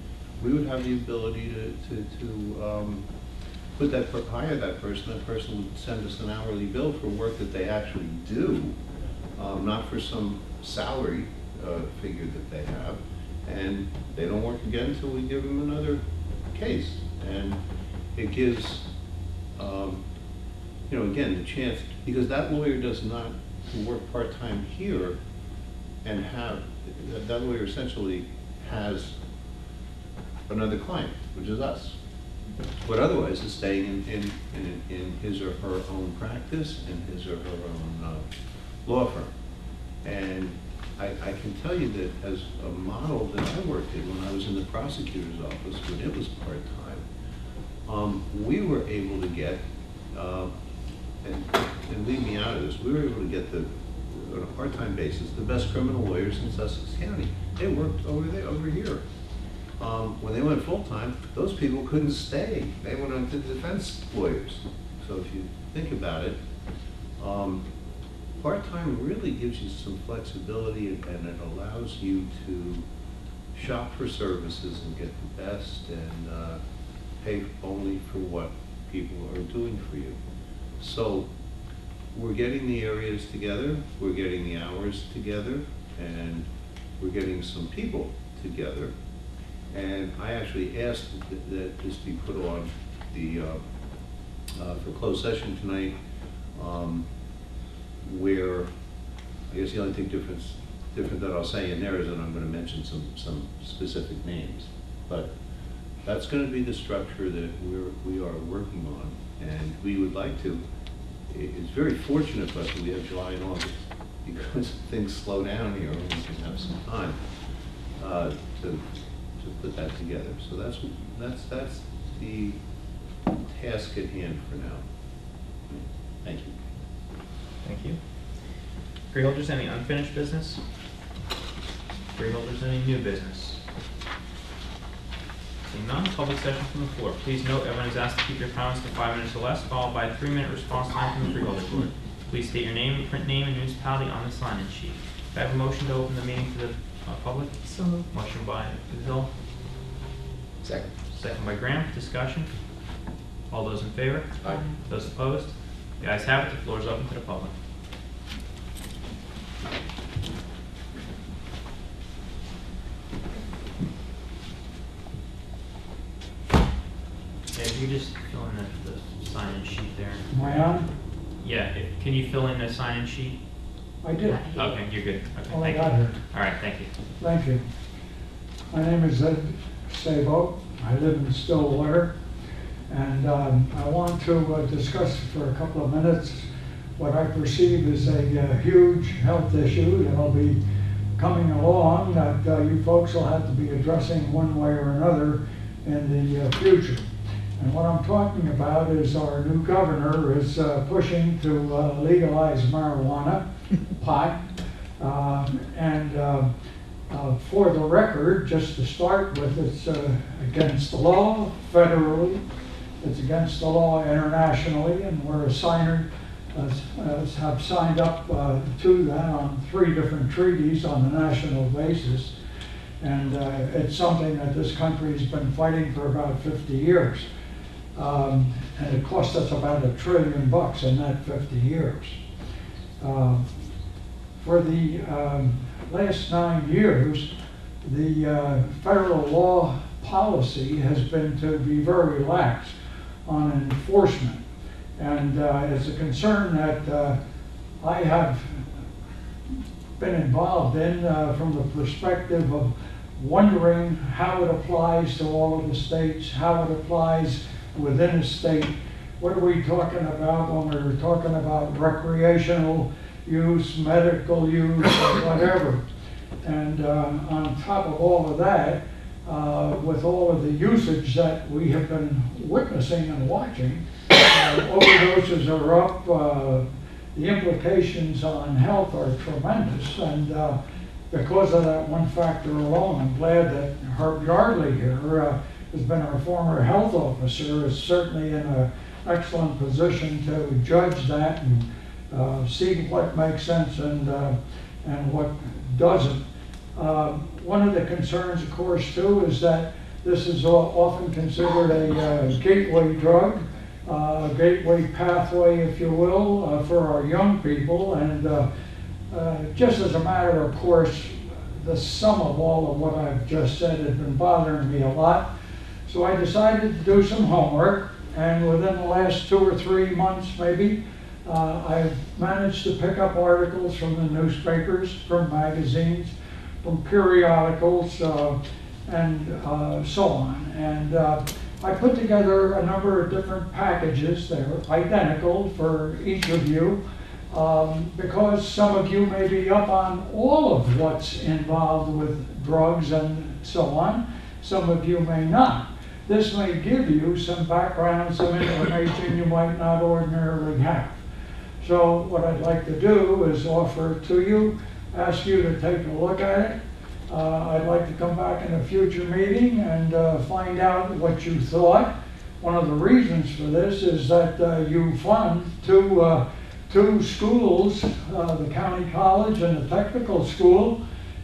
we would have the ability to hire that person. That person would send us an hourly bill for work that they actually do, not for some salary figure that they have. And they don't work again until we give them another case. And it gives, you know, again, the chance, because that lawyer does not work part-time here and that lawyer essentially has another client, which is us. But otherwise is staying in his or her own practice, in his or her own law firm. And I can tell you that as a model that I worked in when I was in the prosecutor's office, when it was part-time, we were able to get, and leave me out of this, we were able to get on a part-time basis, the best criminal lawyers in Sussex County. They worked over here. When they went full-time, those people couldn't stay. They went on to defense lawyers. So if you think about it, part-time really gives you some flexibility, and it allows you to shop for services and get the best and pay only for what people are doing for you. So we're getting the areas together, we're getting the hours together, and we're getting some people together. And I actually asked that this be put on the for closed session tonight, where I guess the only thing different that I'll say in there is that I'm going to mention some specific names. But that's going to be the structure that we are working on, and we would like to. It's very fortunate for us that we have July and August, because things slow down here and we can have some time to put that together. So that's the task at hand for now. Thank you. Thank you. Freeholders, any unfinished business? Freeholders, any new business? Seeing none, public session from the floor. Please note, everyone is asked to keep your comments to 5 minutes or less, followed by a 3-minute response time from the freeholder board. Please state your name, print name, and municipality on the sign-in sheet. Do I have a motion to open the meeting to the public? So moved. Motion by Hill. Second. Second by Graham. Discussion. All those in favor? Aye. Those opposed? The ayes have it. The floor is open to the public. Yeah, if you just fill in the sign-in sheet there. Am I on? Yeah, can you fill in the sign-in sheet? I did. Okay, you're good. Okay, Oh, I thank got you. her. All right, thank you. Thank you. My name is Ed Sabo. I live in Stillwater. And I want to discuss for a couple of minutes what I perceive as a huge health issue that'll be coming along that you folks will have to be addressing one way or another in the future. And what I'm talking about is our new governor is pushing to legalize marijuana, pot, for the record, just to start with, it's against the law federally, it's against the law internationally, and we're a signer, have signed up to that on 3 different treaties on a national basis. And it's something that this country has been fighting for about 50 years. And it cost us about $1 trillion in that 50 years. For the last 9 years, the federal law policy has been to be very lax on enforcement. And it's a concern that I have been involved in from the perspective of wondering how it applies to all of the states, how it applies within a state. What are we talking about when we're talking about recreational use, medical use, or whatever? And on top of all of that, with all of the usage that we have been witnessing and watching. Overdoses are up, the implications on health are tremendous, and because of that one factor alone, I'm glad that Herb Yardley here, has been our former health officer, is certainly in an excellent position to judge that and see what makes sense and what doesn't. One of the concerns, of course, too, is that this is often considered a gateway drug, gateway pathway, if you will, for our young people. And just as a matter of course, the sum of all of what I've just said has been bothering me a lot. So I decided to do some homework, and within the last 2 or 3 months maybe, I've managed to pick up articles from the newspapers, from magazines, from periodicals, and so on. And I put together a number of different packages. They're identical for each of you, because some of you may be up on all of what's involved with drugs and so on. Some of you may not. This may give you some background, some information you might not ordinarily have. So what I'd like to do is offer it to you, ask you to take a look at it. I'd like to come back in a future meeting and find out what you thought. One of the reasons for this is that you fund two schools, the county college and the technical school,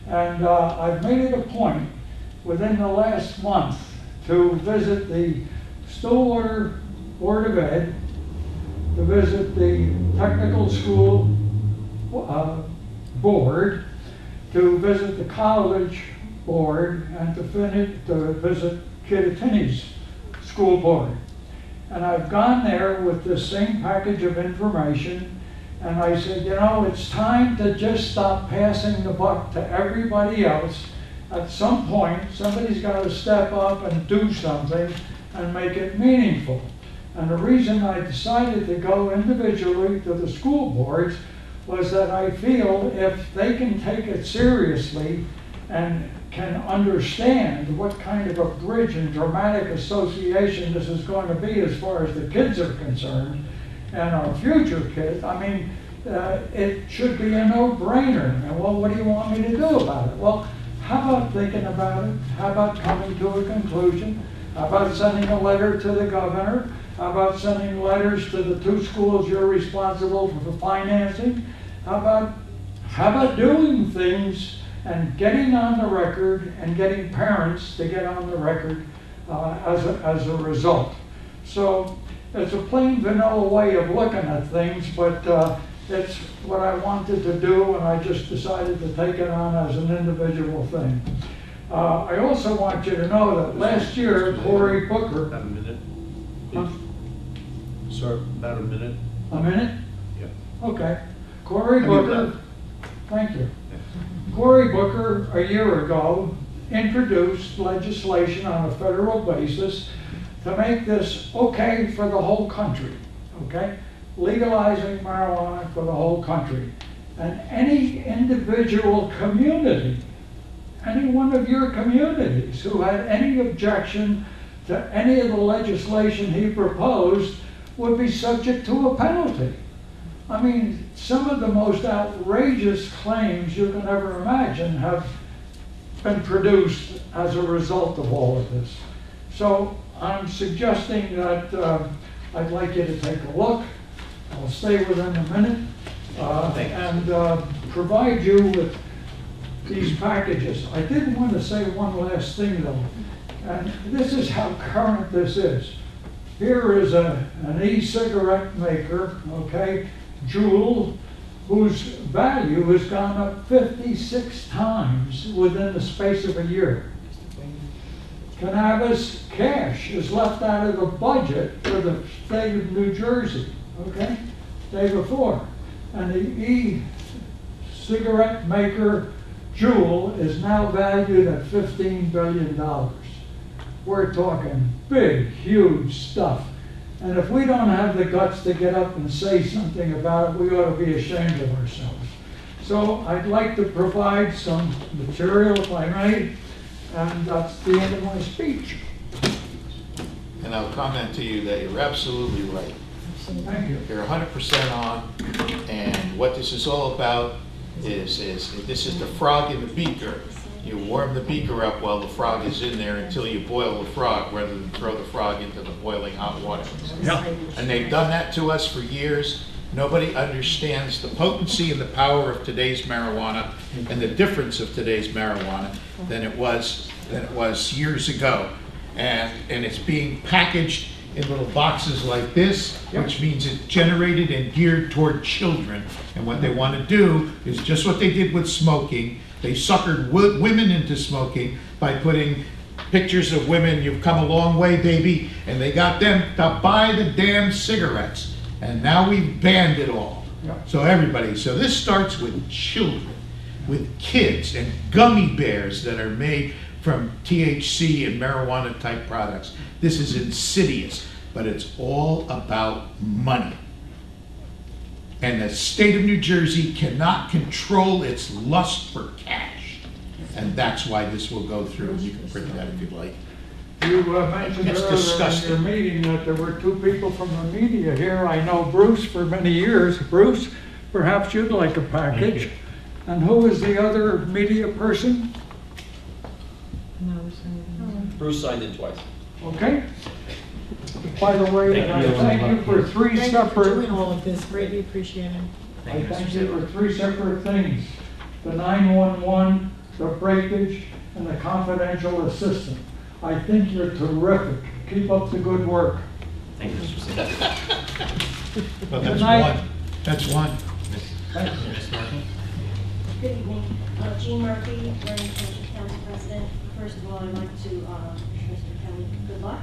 and I've made it a point within the last month to visit the Stillwater Board of Ed, to visit the technical school board, to visit the college board, and to visit Kittatinny's school board. And I've gone there with the same package of information, and I said, you know, it's time to just stop passing the buck to everybody else. At some point, somebody's got to step up and do something and make it meaningful. And the reason I decided to go individually to the school boards was that I feel if they can take it seriously and can understand what kind of a bridge and dramatic association this is going to be as far as the kids are concerned and our future kids, I mean, it should be a no-brainer. And well, what do you want me to do about it? Well, how about thinking about it? How about coming to a conclusion? How about sending a letter to the governor? How about sending letters to the 2 schools you're responsible for financing? How about doing things and getting on the record and getting parents to get on the record as a result? So it's a plain vanilla way of looking at things, but it's what I wanted to do, and I just decided to take it on as an individual thing. I also want you to know that last year, Cory Booker... About a minute. Huh? Sir, about a minute. A minute? Yeah. Okay. Cory Have you Booker, done? thank you. Cory Booker, a year ago, introduced legislation on a federal basis to make this okay for the whole country, okay? Legalizing marijuana for the whole country. And any individual community, any one of your communities who had any objection to any of the legislation he proposed would be subject to a penalty. I mean, some of the most outrageous claims you can ever imagine have been produced as a result of all of this. So I'm suggesting that I'd like you to take a look. I'll stay within a minute and provide you with these packages. I did want to say one last thing though, and this is how current this is. Here is an e-cigarette maker, okay, Juul, whose value has gone up 56 times within the space of a year. Cannabis cash is left out of the budget for the state of New Jersey, okay, day before. And the e-cigarette maker Juul is now valued at $15 billion. We're talking big, huge stuff. And if we don't have the guts to get up and say something about it, we ought to be ashamed of ourselves. So I'd like to provide some material, if I may. And that's the end of my speech. And I'll comment to you that you're absolutely right. Thank you. You're 100% on, and what this is all about is this is the frog in the beaker. You warm the beaker up while the frog is in there until you boil the frog, rather than throw the frog into the boiling hot water. Yeah. And they've done that to us for years. Nobody understands the potency and the power of today's marijuana and the difference of today's marijuana than it was years ago. And it's being packaged in little boxes like this, which means it's generated and geared toward children. And what they want to do is just what they did with smoking. They suckered women into smoking by putting pictures of women, you've come a long way, baby, and they got them to buy the damn cigarettes. And now we've banned it all. So this starts with children, with kids, and gummy bears that are made from THC and marijuana type products. This is insidious, but it's all about money. And the state of New Jersey cannot control its lust for cash. And that's why this will go through. You can print that if you'd like. You mentioned It's earlier disgusting. in your meeting that there were 2 people from the media here. I know Bruce for many years. Bruce, perhaps you'd like a package. And who is the other media person? Bruce signed in twice. Okay. By the way, I thank you for 3 Thank you for doing separate, all of this, greatly appreciated. I thank you for 3 separate things. The 911, the breakage, and the confidential assistant. I think you're terrific. Keep up the good work. Thank you, Mr. Singh. Well, Good night. That's one. Ms. Murphy? Good evening. Jean Murphy, Lorraine Township Council President. First of all, I'd like to wish Mr. Kelly good luck.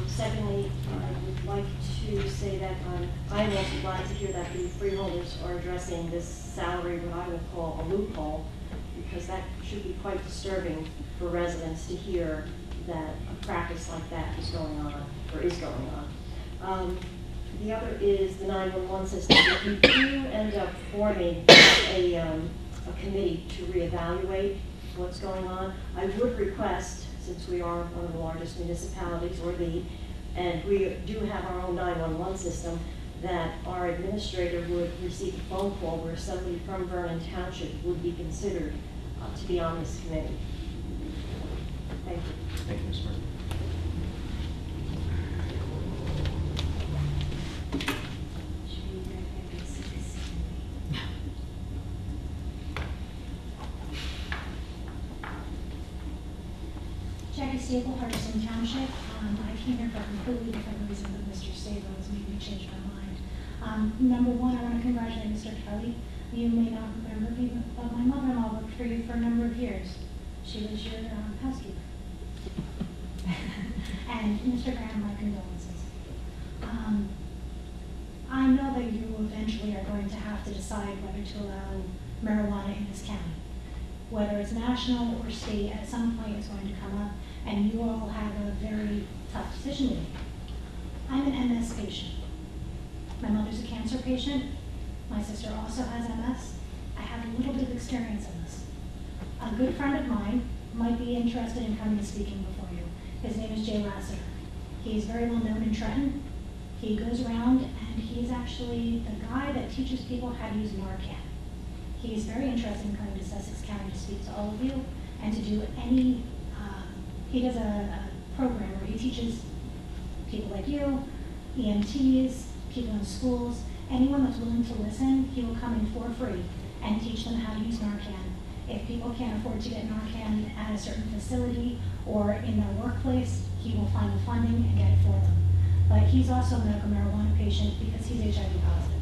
Secondly, I would like to say that I am also glad to hear that the freeholders are addressing this salary, what I would call a loophole, because that should be quite disturbing for residents to hear that a practice like that is going on, or is going on. The other is the 911 system. If you do end up forming a committee to reevaluate what's going on, I would request, since we are one of the largest municipalities, and we do have our own 911 system, that our administrator would receive a phone call where somebody from Vernon Township would be considered to be on this committee. Thank you. Thank you, Ms. Murphy. Jackie Staple, Hardison Township. I came here for a completely different reason than Mr. Staple has made me change my mind. Number one, I want to congratulate Mr. Kelly. You may not remember me, but my mother-in-law worked for you for a number of years. She was your housekeeper. And Mr. Graham, my condolences. I know that you eventually are going to have to decide whether to allow marijuana in this county. Whether it's national or state, at some point it's going to come up, and you all have a very tough decision to make. I'm an MS patient. My mother's a cancer patient. My sister also has MS. I have a little bit of experience in this. A good friend of mine might be interested in coming and speaking before you. His name is Jay Lassiter. He's very well known in Trenton. He goes around and he's actually the guy that teaches people how to use Narcan. He's very interested in coming to Sussex County to speak to all of you and to do any, he does a program where he teaches people like you, EMTs, people in schools, anyone that's willing to listen, he will come in for free and teach them how to use Narcan. If people can't afford to get Narcan at a certain facility or in their workplace, he will find the funding and get it for them. But he's also a medical marijuana patient because he's HIV positive.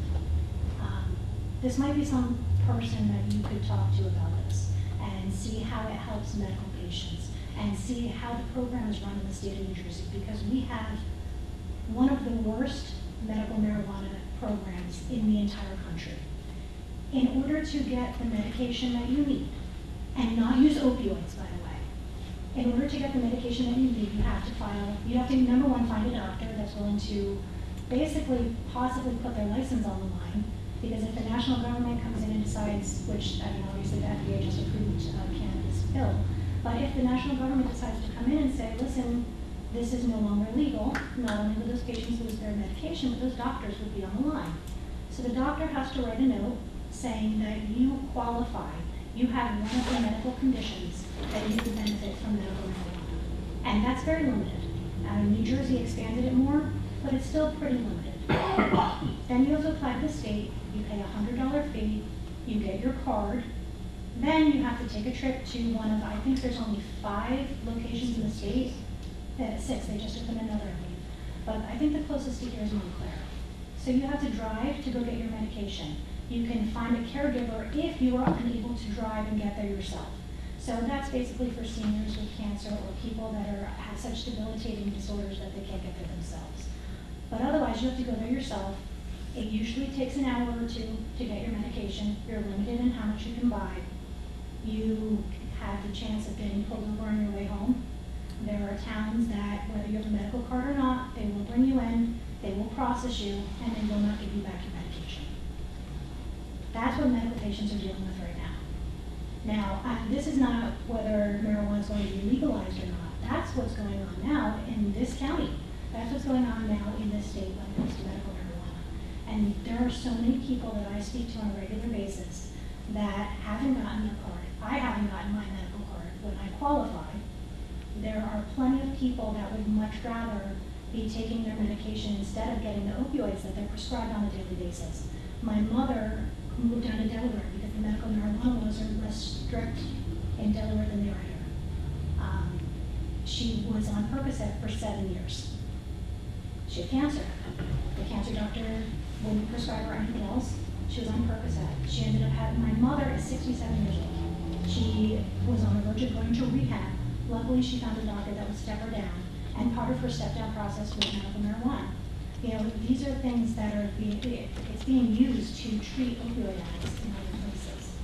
This might be some person that you could talk to about this and see how it helps medical patients and see how the program is run in the state of New Jersey, because we have one of the worst medical marijuana programs in the entire country. In order to get the medication that you need, and not use opioids, by the way, in order to get the medication that you need, you have to, number one, find a doctor that's willing to basically possibly put their license on the line, because if the national government comes in and decides, which, I mean, obviously the FDA just approved a cannabis pill, But if the national government decides to come in and say, listen, this is no longer legal, not only would those patients lose their medication, but those doctors would be on the line. So the doctor has to write a note saying that you qualify, you have one of the medical conditions that you could benefit from medical marijuana. And that's very limited. New Jersey expanded it more, but it's still pretty limited. Then you have to apply to the state, you pay a $100 fee, you get your card, then you have to take a trip to one of, I think there's only 5 locations in the state, 6, they just opened another, I believe. But I think the closest to here is Montclair. So you have to drive to go get your medication. You can find a caregiver if you are unable to drive and get there yourself. So that's basically for seniors with cancer or people that have such debilitating disorders that they can't get there themselves. But otherwise, you have to go there yourself. It usually takes an hour or 2 to get your medication. You're limited in how much you can buy. You have the chance of getting pulled over on your way home. There are towns that, whether you have a medical card or not, they will bring you in, they will process you, and they will not give you back your medication. That's what medical patients are dealing with right now. Now, this is not whether marijuana is going to be legalized or not. That's what's going on now in this county. That's what's going on now in this state when it comes to medical marijuana. And there are so many people that I speak to on a regular basis that haven't gotten their card. I haven't gotten my medical card. When I qualify, there are plenty of people that would much rather be taking their medication instead of getting the opioids that they're prescribed on a daily basis. My mother moved down to Delaware because the medical marijuana laws are less strict in Delaware than they are here. She was on Percocet for 7 years. She had cancer. The cancer doctor wouldn't prescribe her anything else. She was on Percocet. She ended up having, my mother is 67 years old. She was on the verge of going to rehab. Luckily, she found a doctor that would step her down. And part of her step-down process was medical marijuana. You know, these are things that are it's being used to treat opioid addicts in other places.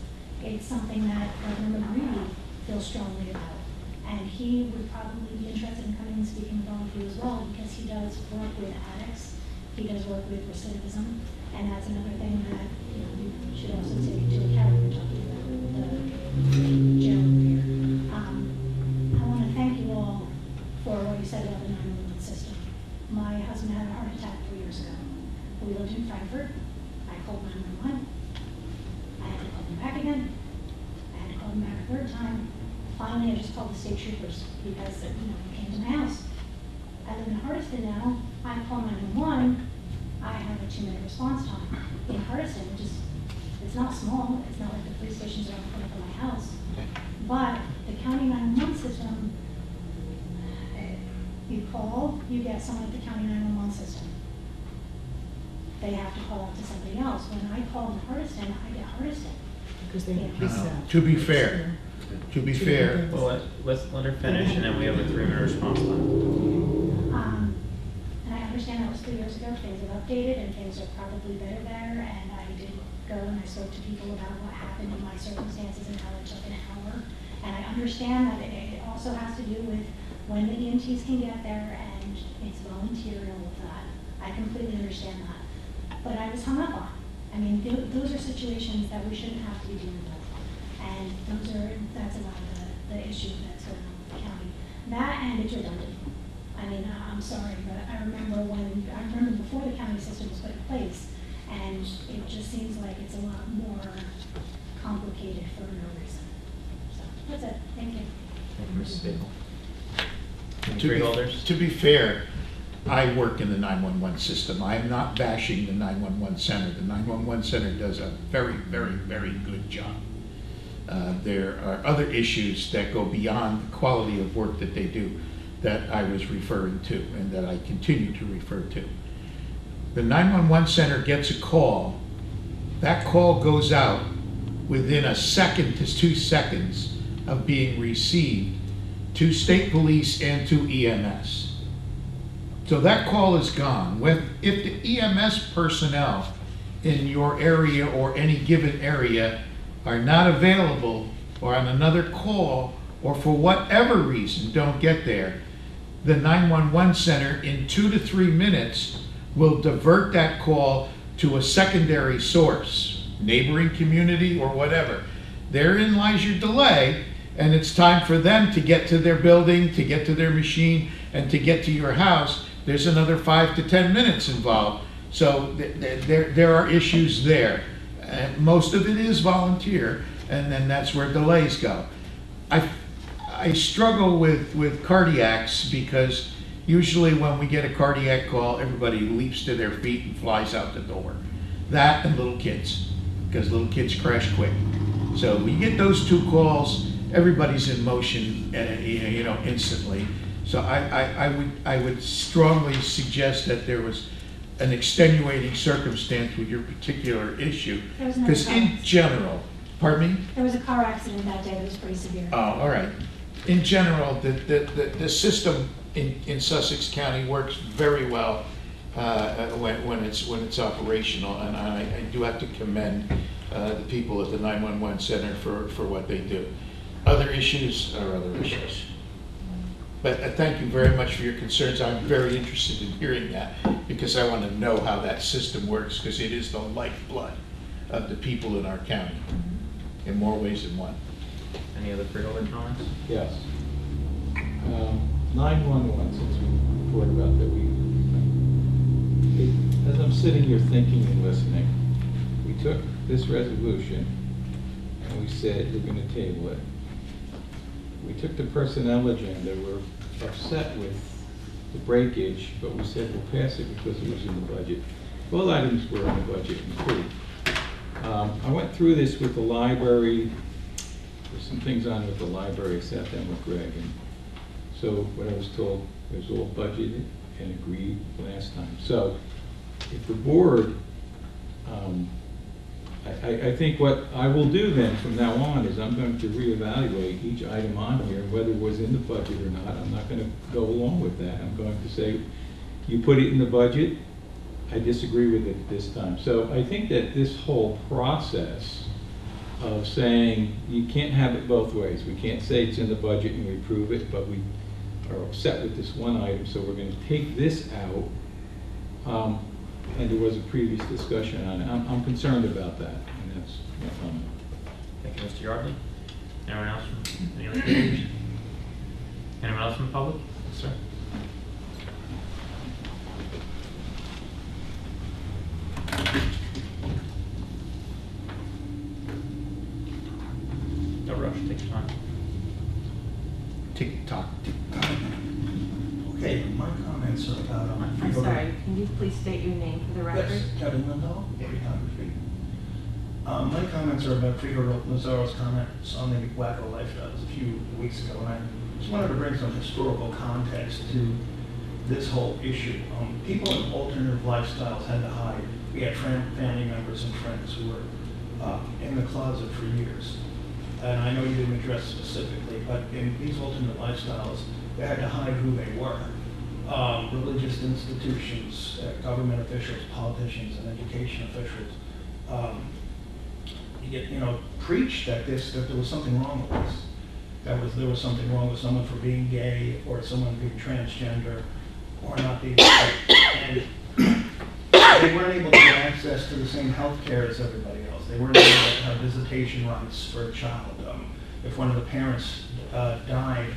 It's something that Governor McGreevey feels strongly about. And he would probably be interested in coming and speaking with all of you as well, because he does work with addicts. He does work with recidivism. And that's another thing that you should also take into account when you're talking about the jail here. I want to thank you all for what you said about the 911 system. My husband had a heart attack 3 years ago. We lived in Frankfurt. I called 911. I had to call them back again. I had to call them back a 3rd time. Finally, I just called the state troopers because they came to my house. I live in Hardiston now. I call 911. I have a 2-minute response time. In Hardiston, which is, it's not small. It's not like the police stations are on the corner of my house. But the county 911 system, you call, you get someone at the county 911 system. They have to call out to somebody else. When I call in Hardiston, I get Hardiston. Because they Yeah. To be fair, Well, let's let her finish, and then we have a 3-minute response time. And I understand that was 3 years ago. Things have updated, and things are probably better there. And I did go and I spoke to people about what happened in my circumstances and how it took an hour. And I understand that it also has to do with when the EMTs can get there, and it's volunteer and all of that. I completely understand that. But I was hung up on. I mean, those are situations that we shouldn't have to be dealing with. And that's a lot of the issue that's going on with the county. That, and it's redundant. I mean, I'm sorry, but I remember before the county system was put in place, and it just seems like it's a lot more complicated for no reason. So, that's it. Thank you. Thank you, Mrs. Babel. Any To freeholders? be fair, I work in the 911 system. I am not bashing the 911 center. The 911 center does a very, very, very good job. There are other issues that go beyond the quality of work that they do that I was referring to and that I continue to refer to. The 911 center gets a call. That call goes out within a second to 2 seconds of being received to state police and to EMS. So that call is gone. If the EMS personnel in your area or any given area are not available or on another call or for whatever reason don't get there, the 911 center in 2 to 3 minutes will divert that call to a secondary source, neighboring community or whatever. Therein lies your delay, and it's time for them to get to their building, to get to their machine, and to get to your house, there's another 5 to 10 minutes involved. So there are issues there. And most of it is volunteer, and then that's where delays go. I struggle with cardiacs because usually when we get a cardiac call, everybody leaps to their feet and flies out the door. That and little kids, because little kids crash quick. So when you get those two calls, everybody's in motion, instantly. So I would strongly suggest that there was an extenuating circumstance with your particular issue. There was another Because car in accident. general, pardon me? There was a car accident that day that was pretty severe. Oh, all right. In general, the system in Sussex County works very well when it's operational, and I do have to commend the people at the 911 center for what they do. Other issues are other issues. But thank you very much for your concerns. I'm very interested in hearing that because I want to know how that system works, because it is the lifeblood of the people in our county in more ways than one. Any other freeholder comments? Yes. 911, since we talked about that, as I'm sitting here thinking and listening, we took this resolution and we said we're going to table it. We took the personnel agenda, we're upset with the breakage, but we said we'll pass it because it was in the budget. Both items were in the budget included. I went through this with the library. There's some things on with the library. I sat down with Greg, and so what I was told, it was all budgeted and agreed last time. So if the board, I think what I will do then from now on is I'm going to reevaluate each item on here, whether it was in the budget or not. I'm not going to go along with that. I'm going to say, you put it in the budget, I disagree with it this time. So I think that this whole process of saying you can't have it both ways. We can't say it's in the budget and we approve it, but we are upset with this one item, so we're going to take this out. And there was a previous discussion on it. I'm concerned about that, and that's my comment. Thank you, Mr. Yardley. Anyone else from any other speakers? Anyone else from the public? Yes, sir. No rush, take your time. Tick tock, tick tock. Okay, my comments are about. I'm sorry, can you please state your name for the record? Yes, Kevin Lindell, photography. My comments are about Freeholder Lazzaro's comments on the wacko lifestyles a few weeks ago, and I just wanted to bring some historical context to this whole issue. People in alternative lifestyles had to hide. We had family members and friends who were in the closet for years. And I know you didn't address specifically, but in these alternate lifestyles, they had to hide who they were. Religious institutions, government officials, politicians, and education officials, preached that there was something wrong with this. There was something wrong with someone for being gay, or someone being transgender, or not being white. And they weren't able to get access to the same health care as everybody else. They weren't able to have visitation rights for a child. If one of the parents died,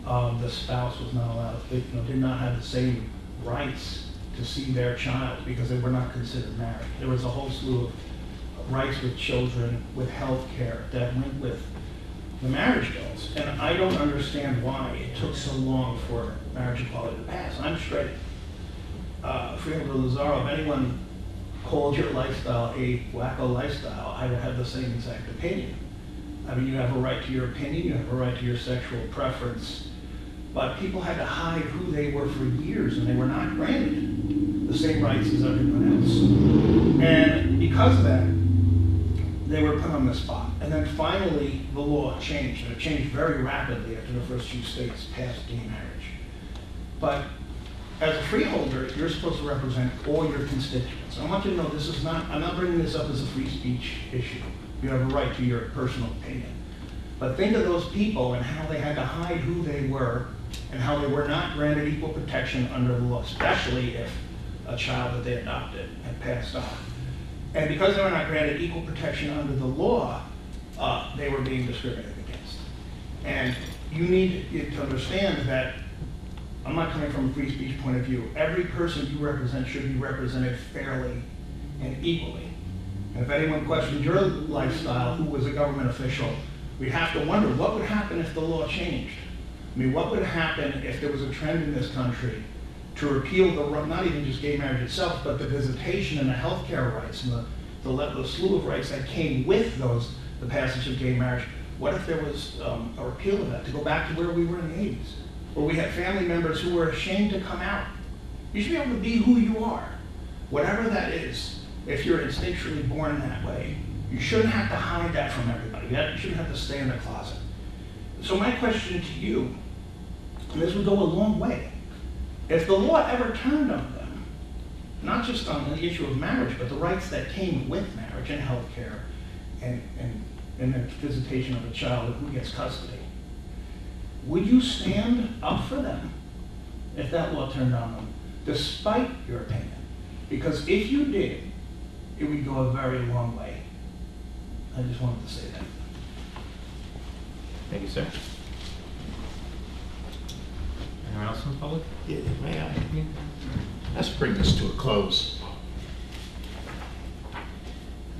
the spouse was not allowed, did not have the same rights to see their child because they were not considered married. There was a whole slew of rights with children, with health care that went with the marriage bills. And I don't understand why it took so long for marriage equality to pass. I'm straight. Freeholder Lazzaro, if anyone called your lifestyle a wacko lifestyle, I would have the same exact opinion. I mean, you have a right to your opinion, you have a right to your sexual preference, but people had to hide who they were for years, and they were not granted the same rights as everyone else. And because of that, they were put on the spot. And then finally, the law changed, and it changed very rapidly after the first few states passed gay marriage. But as a freeholder, you're supposed to represent all your constituents. I want you to know this is not, I'm not bringing this up as a free speech issue. You have a right to your personal opinion. But think of those people and how they had to hide who they were and how they were not granted equal protection under the law, especially if a child that they adopted had passed on. And because they were not granted equal protection under the law, they were being discriminated against. And you need to understand that I'm not coming from a free speech point of view. Every person you represent should be represented fairly and equally. And if anyone questioned your lifestyle, who was a government official, we have to wonder what would happen if the law changed. I mean, what would happen if there was a trend in this country to repeal not even just gay marriage itself, but the visitation and the healthcare rights and the slew of rights that came with the passage of gay marriage? What if there was a repeal of that, to go back to where we were in the 80s, where we had family members who were ashamed to come out? You should be able to be who you are, whatever that is. If you're instinctually born that way, you shouldn't have to hide that from everybody. You shouldn't have to stay in the closet. So my question to you, and this would go a long way, if the law ever turned on them, not just on the issue of marriage, but the rights that came with marriage and health care and the visitation of a child and who gets custody, would you stand up for them if that law turned on them, despite your opinion? Because if you did, it would go a very long way. I just wanted to say that. Thank you, sir. Anyone else from the public? Yeah, may I? Let's bring this to a close.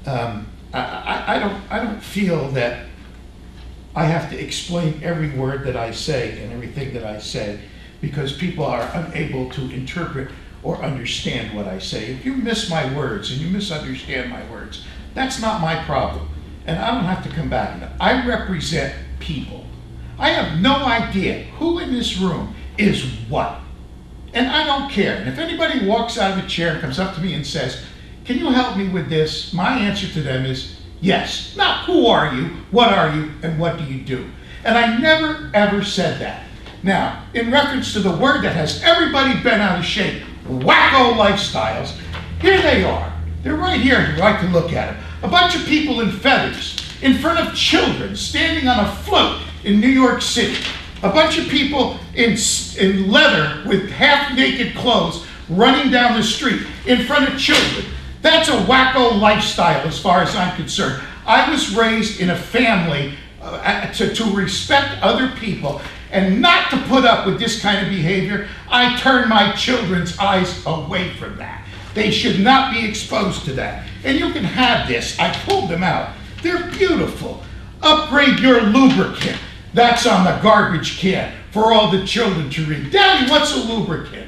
I don't feel that I have to explain every word that I say and everything that I say, because people are unable to interpret or understand what I say. If you miss my words and you misunderstand my words, that's not my problem. And I don't have to come back. I represent people. I have no idea who in this room is what. And I don't care. And if anybody walks out of a chair and comes up to me and says, "Can you help me with this?" my answer to them is yes. Not who are you, what are you, and what do you do? And I never ever said that. Now, in reference to the word that has everybody bent out of shape, wacko lifestyles, here they are. They're right here if you like to look at them. A bunch of people in feathers, in front of children, standing on a float in New York City. A bunch of people in leather with half-naked clothes running down the street in front of children. That's a wacko lifestyle as far as I'm concerned. I was raised in a family to respect other people and not to put up with this kind of behavior. I turn my children's eyes away from that. They should not be exposed to that. And you can have this. I pulled them out. They're beautiful. Upgrade your lubricant. That's on the garbage can for all the children to read. Daddy, what's a lubricant?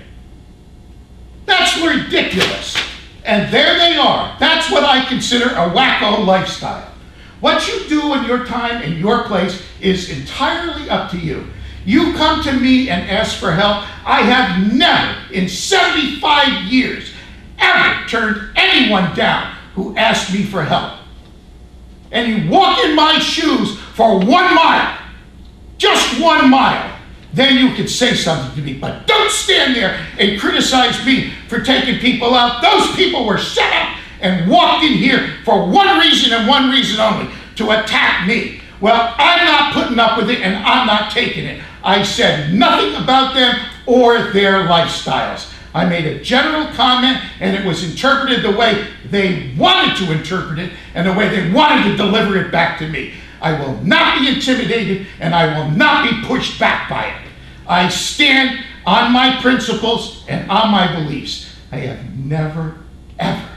That's ridiculous. And there they are. That's what I consider a wacko lifestyle. What you do in your time and your place is entirely up to you. You come to me and ask for help. I have never, in 75 years, ever turned anyone down who asked me for help. And you walk in my shoes for 1 mile, just 1 mile, then you can say something to me. But don't stand there and criticize me for taking people out. Those people were set up and walked in here for one reason and one reason only, to attack me. Well, I'm not putting up with it and I'm not taking it. I said nothing about them or their lifestyles. I made a general comment and it was interpreted the way they wanted to interpret it and the way they wanted to deliver it back to me. I will not be intimidated and I will not be pushed back by it. I stand on my principles and on my beliefs. I have never, ever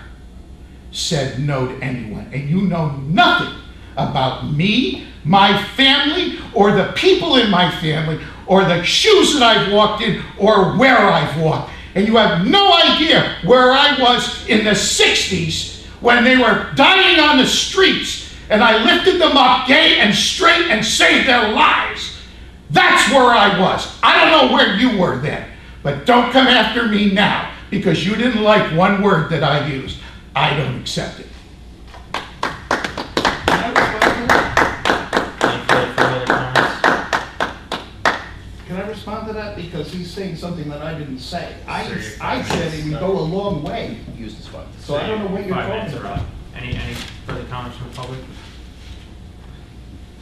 said no to anyone. And you know nothing about me, my family, or the people in my family, or the shoes that I've walked in, or where I've walked. And you have no idea where I was in the 60s when they were dying on the streets, and I lifted them up gay and straight and saved their lives. That's where I was. I don't know where you were then, but don't come after me now because you didn't like one word that I used. I don't accept it. Can I respond to that? Because he's saying something that I didn't say. I Sir, said it would go a long way. Use this one. So I don't know what you're 5 talking minutes are about. up. Any further comments from the public?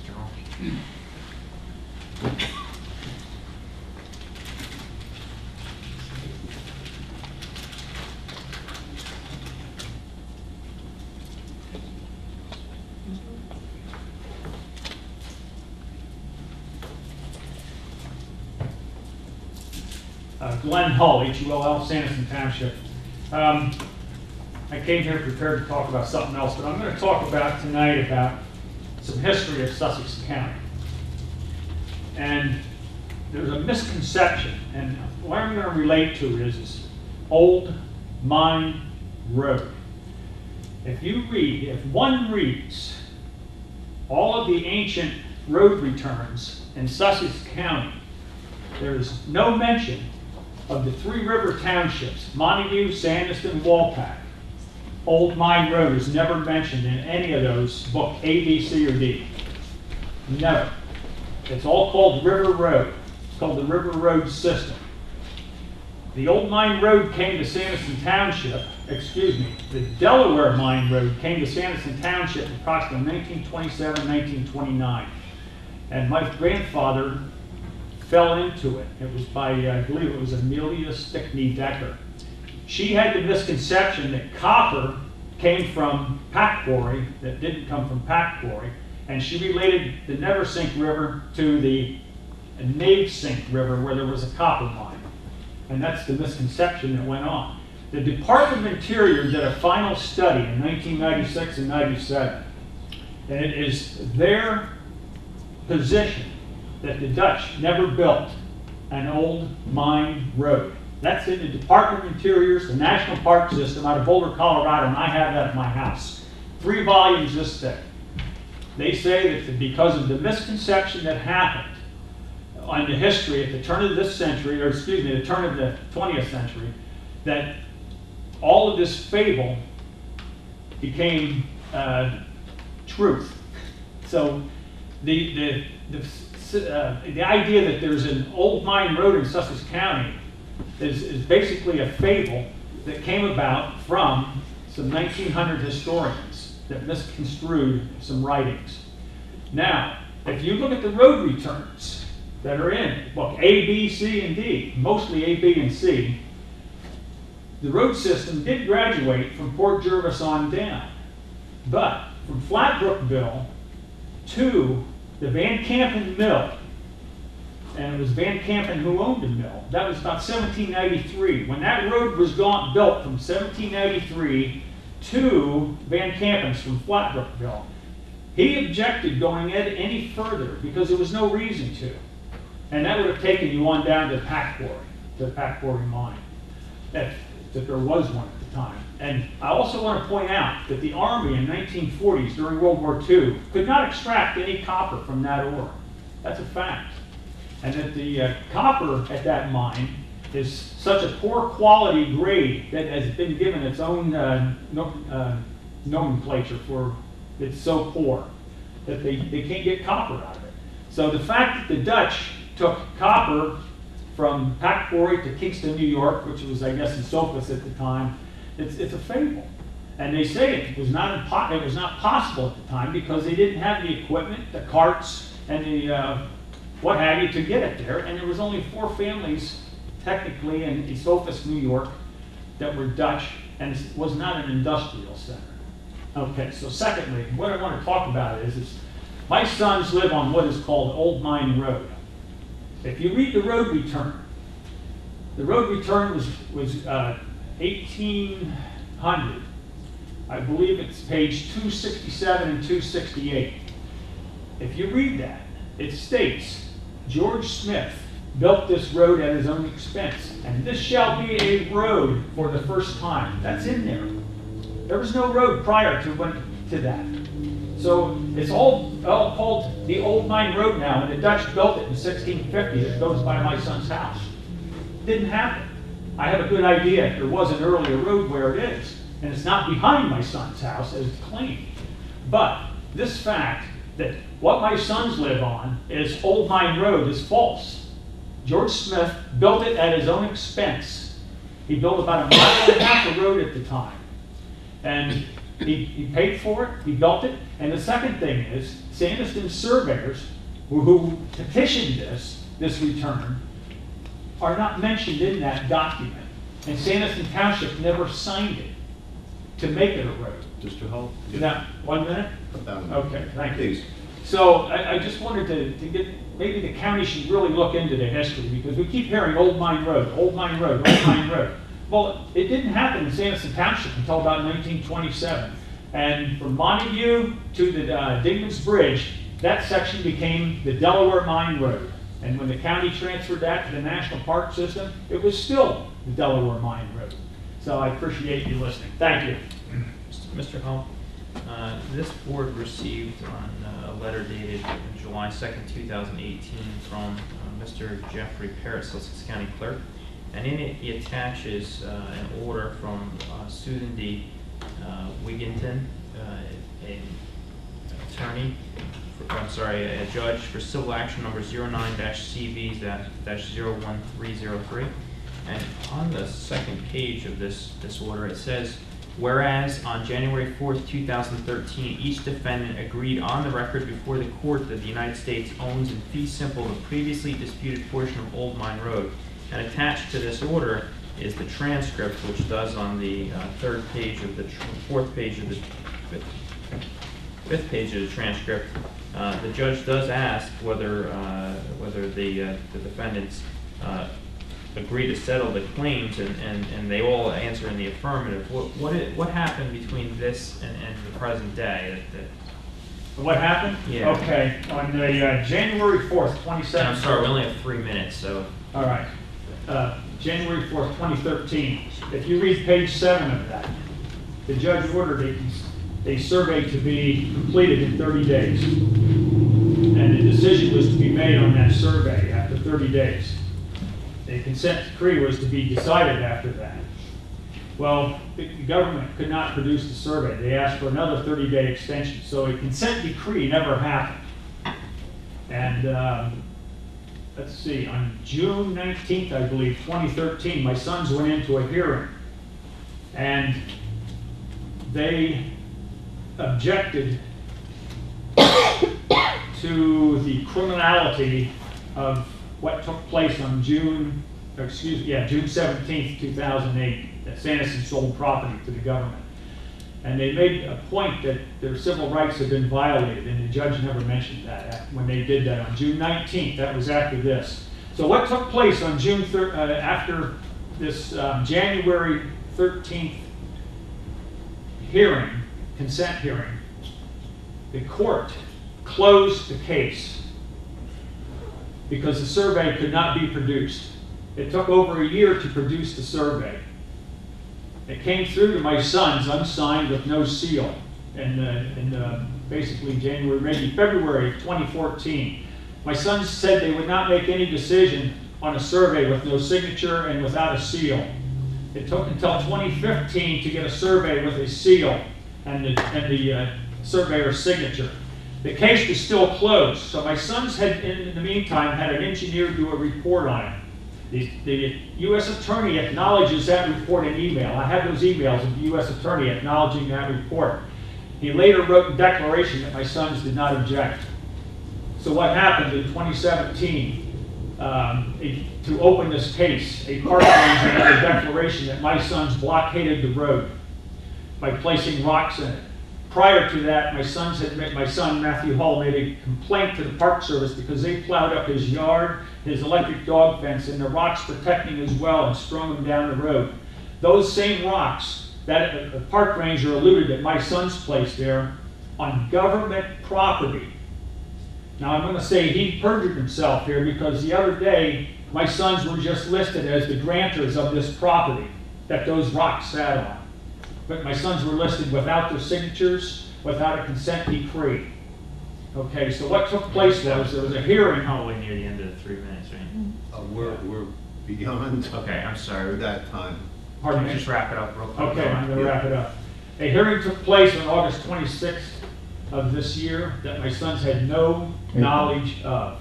Mr. Hall? Glenn Hull, H-U-L-L, Sanderson Township. I came here prepared to talk about something else, but I'm going to talk about tonight about some history of Sussex County. And there's a misconception, and what I'm going to relate to is Old Mine Road. If one reads all of the ancient road returns in Sussex County, there's no mention of the Three River Townships, Montague, Sandyston, Walpack. Old Mine Road is never mentioned in any of those books, A, B, C, or D. Never. It's all called River Road. It's called the River Road System. The Old Mine Road came to Sandyston Township, the Delaware Mine Road came to Sandyston Township approximately 1927, 1929. And my grandfather fell into it. It was by, I believe it was Amelia Stickney Decker. She had the misconception that copper came from Pack Quarry, that didn't come from Pack Quarry, and she related the Neversink River to the Navesink River where there was a copper mine. And that's the misconception that went on. The Department of Interior did a final study in 1996 and 97, and it is their position that the Dutch never built an old mine road. That's in the Department of Interior's, the National Park System out of Boulder, Colorado, and I have that at my house. 3 volumes this thick. They say that because of the misconception that happened on the history at the turn of this century, or excuse me, the turn of the 20th century, that all of this fable became truth. So the idea that there's an old mine road in Sussex County is basically a fable that came about from some 1900 historians that misconstrued some writings. Now, if you look at the road returns that are in book A, B, C, and D, mostly A, B, and C, the road system did graduate from Port Jervis on down. But from Flatbrookville to the Van Campen Mill, and it was Van Campen who owned the mill, that was about 1793. When that road was built from 1793 to Van Campen's from Flatbrookville, he objected going any further because there was no reason to. And that would have taken you on down to the Pack Quarry mine, if there was one at the time. And I also want to point out that the Army in 1940s, during World War II, could not extract any copper from that ore. That's a fact. And that the copper at that mine is such a poor quality grade that has been given its own nomenclature for it's so poor that they can't get copper out of it. So the fact that the Dutch took copper from Pack Quarry to Kingston, New York, which was, I guess, in Sussex at the time, it's a fable. And they say it was not possible at the time because they didn't have the equipment, the carts, and the what have you to get it there. And there was only 4 families, technically, in Sussex, New York, that were Dutch, and it was not an industrial center. Okay, so secondly, what I want to talk about is my sons live on what is called Old Mine Road. If you read the road return was 1800. I believe it's page 267 and 268. If you read that, it states, George Smith built this road at his own expense, and this shall be a road for the first time. That's in there. There was no road prior to that. So it's all called the Old Mine Road now, and the Dutch built it in 1650. It goes by my son's house. Didn't happen. I have a good idea if there was an earlier road where it is, and it's not behind my son's house as claimed. But this fact that what my sons live on is Old Mine Road is false. George Smith built it at his own expense. He built about 1.5 miles of road at the time. And he paid for it, he built it, and the second thing is, Sandyston surveyors who petitioned this return are not mentioned in that document. And Sandyston Township never signed it to make it a road. Mr. Hull? Now, 1 minute? About a minute. Okay, thank you. Please. So I just wanted to get, maybe the county should really look into the history, because we keep hearing Old Mine Road, Old Mine Road, Old Mine Road. Well, it didn't happen in Sanderson Township until about 1927. And from Montague to the Dingman's Bridge, that section became the Delaware Mine Road. And when the county transferred that to the National Park System, it was still the Delaware Mine Road. So I appreciate you listening. Thank you. Mr. Hull, this board received on a letter dated July 2nd, 2018 from Mr. Jeffrey Parrott, Sussex County Clerk. And in it, he attaches an order from Susan D. Wigginton, an attorney, a judge for civil action number 09-CV-01303. And on the second page of this order, it says, whereas on January 4th, 2013, each defendant agreed on the record before the court that the United States owns in fee simple the previously disputed portion of Old Mine Road. And attached to this order is the transcript, which does on the third page of the fourth page of the fifth page of the transcript. The judge does ask whether the defendants agree to settle the claims, and they all answer in the affirmative. What happened between this and the present day? What happened? Yeah. Okay, on the January 4th, 2017. I'm sorry, we only have 3 minutes, so. All right. January 4th, 2013. If you read page 7 of that, the judge ordered a survey to be completed in 30 days. And the decision was to be made on that survey after 30 days. A consent decree was to be decided after that. Well, the government could not produce the survey. They asked for another 30-day extension. So a consent decree never happened. And let's see, on June 19th, I believe, 2013, my sons went into a hearing. And they objected to the criminality of what took place on June 17th, 2008, that Sanderson sold property to the government. And they made a point that their civil rights had been violated, and the judge never mentioned that when they did that on June 19th. That was after this. So what took place on after this January 13th hearing, consent hearing, the court closed the case because the survey could not be produced. It took over a year to produce the survey. It came through to my sons unsigned with no seal in basically January, maybe February of 2014. My sons said they would not make any decision on a survey with no signature and without a seal. It took until 2015 to get a survey with a seal and the surveyor's signature. The case was still closed, so my sons had, in the meantime, had an engineer do a report on it. The U.S. Attorney acknowledges that report in email. I have those emails of the U.S. Attorney acknowledging that report. He later wrote a declaration that my sons did not object. So what happened in 2017, to open this case, a park ranger made a declaration that my sons blockaded the road by placing rocks in it. Prior to that, my son Matthew Hall made a complaint to the Park Service because they plowed up his yard, his electric dog fence, and the rocks protecting as well, and strung them down the road. Those same rocks, that the park ranger alluded that my sons placed there on government property. Now I'm going to say he perjured himself here, because the other day my sons were just listed as the grantors of this property that those rocks sat on. But my sons were listed without their signatures, without a consent decree. Okay, so what took place was there was a hearing. Probably near the end of the 3 minutes, right? We're beyond Okay, I'm sorry. that time. Pardon Can we me? just wrap it up real quick? Okay, I'm going to wrap it up. A hearing took place on August 26th of this year that my sons had no knowledge of.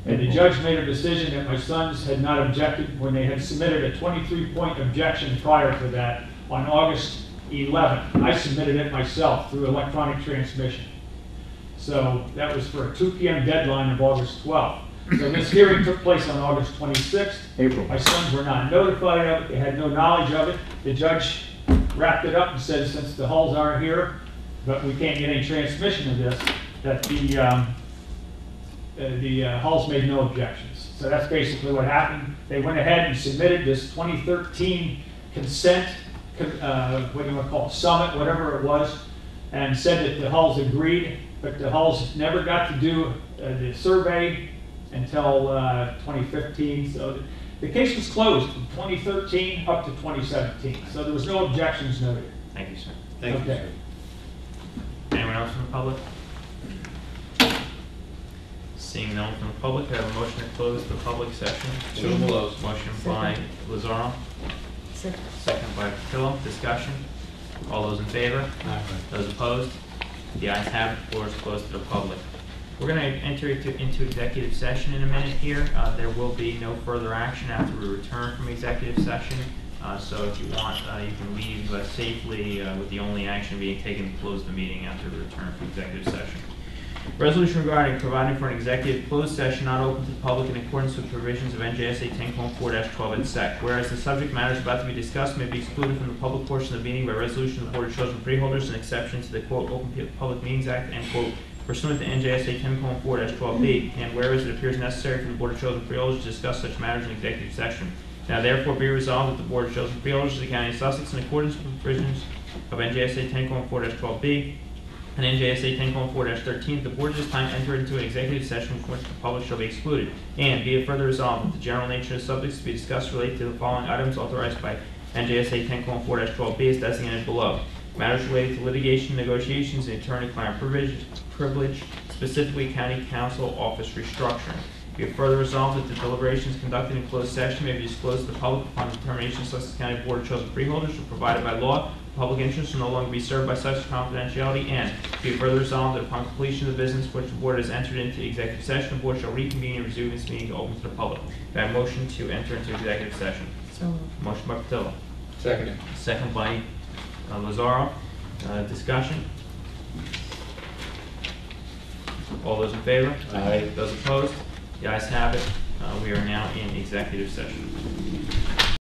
And the judge made a decision that my sons had not objected when they had submitted a 23-point objection prior to that on August 11th. I submitted it myself through electronic transmission. So that was for a 2 p.m. deadline of August 12th. So this hearing took place on August 26th. April. My sons were not notified of it. They had no knowledge of it. The judge wrapped it up and said, since the Hulls aren't here, but we can't get any transmission of this, that Hulls made no objections. So that's basically what happened. They went ahead and submitted this 2013 consent, what do you want to call it, summit, whatever it was, and said that the Hulls agreed, but the Hulls never got to do the survey until 2015. So the case was closed from 2013 up to 2017. So there was no objections noted. Thank you, sir. Thank you, Okay. sir. Anyone else from the public? Seeing no one from the public, I have a motion to close the public session. So closed. Motion by Lazaro, Second. second by Patillo. Discussion. All those in favor? Those opposed? The ayes have it. Floor is closed to the public. We're going to enter into executive session in a minute here. There will be no further action after we return from executive session. So if you want, you can leave safely with the only action being taken to close the meeting after we return from executive session. Resolution regarding providing for an executive closed session not open to the public in accordance with provisions of NJSA 10:4-12 and sec. Whereas the subject matters about to be discussed may be excluded from the public portion of the meeting by resolution of the Board of Chosen Freeholders, an exception to the quote Open Public Meetings Act and quote pursuant to NJSA 10:4-12b. And whereas it appears necessary for the Board of Chosen Freeholders to discuss such matters in executive session. Now therefore be resolved that the Board of Chosen Freeholders of the County of Sussex, in accordance with the provisions of NJSA 10:4-12b and NJSA 10:4-13, the board at this time enter into an executive session from which the public shall be excluded. And be it further resolved that the general nature of subjects to be discussed relate to the following items authorized by NJSA 10:4-12b is designated below. Matters related to litigation, negotiations, and attorney-client privilege, specifically county council office restructuring. Be it further resolved that the deliberations conducted in closed session may be disclosed to the public upon determination of Sussex County Board of Chosen Freeholders or provided by law. Public interest will no longer be served by such confidentiality, and be it further resolved that upon completion of the business for which the board has entered into executive session, the board shall reconvene and resume its meeting open to the public. Do I have a motion to enter into executive session? So moved. Motion by Patillo. Second. Second by Lazaro. Discussion? All those in favor? Aye. Those opposed? The ayes have it. We are now in executive session.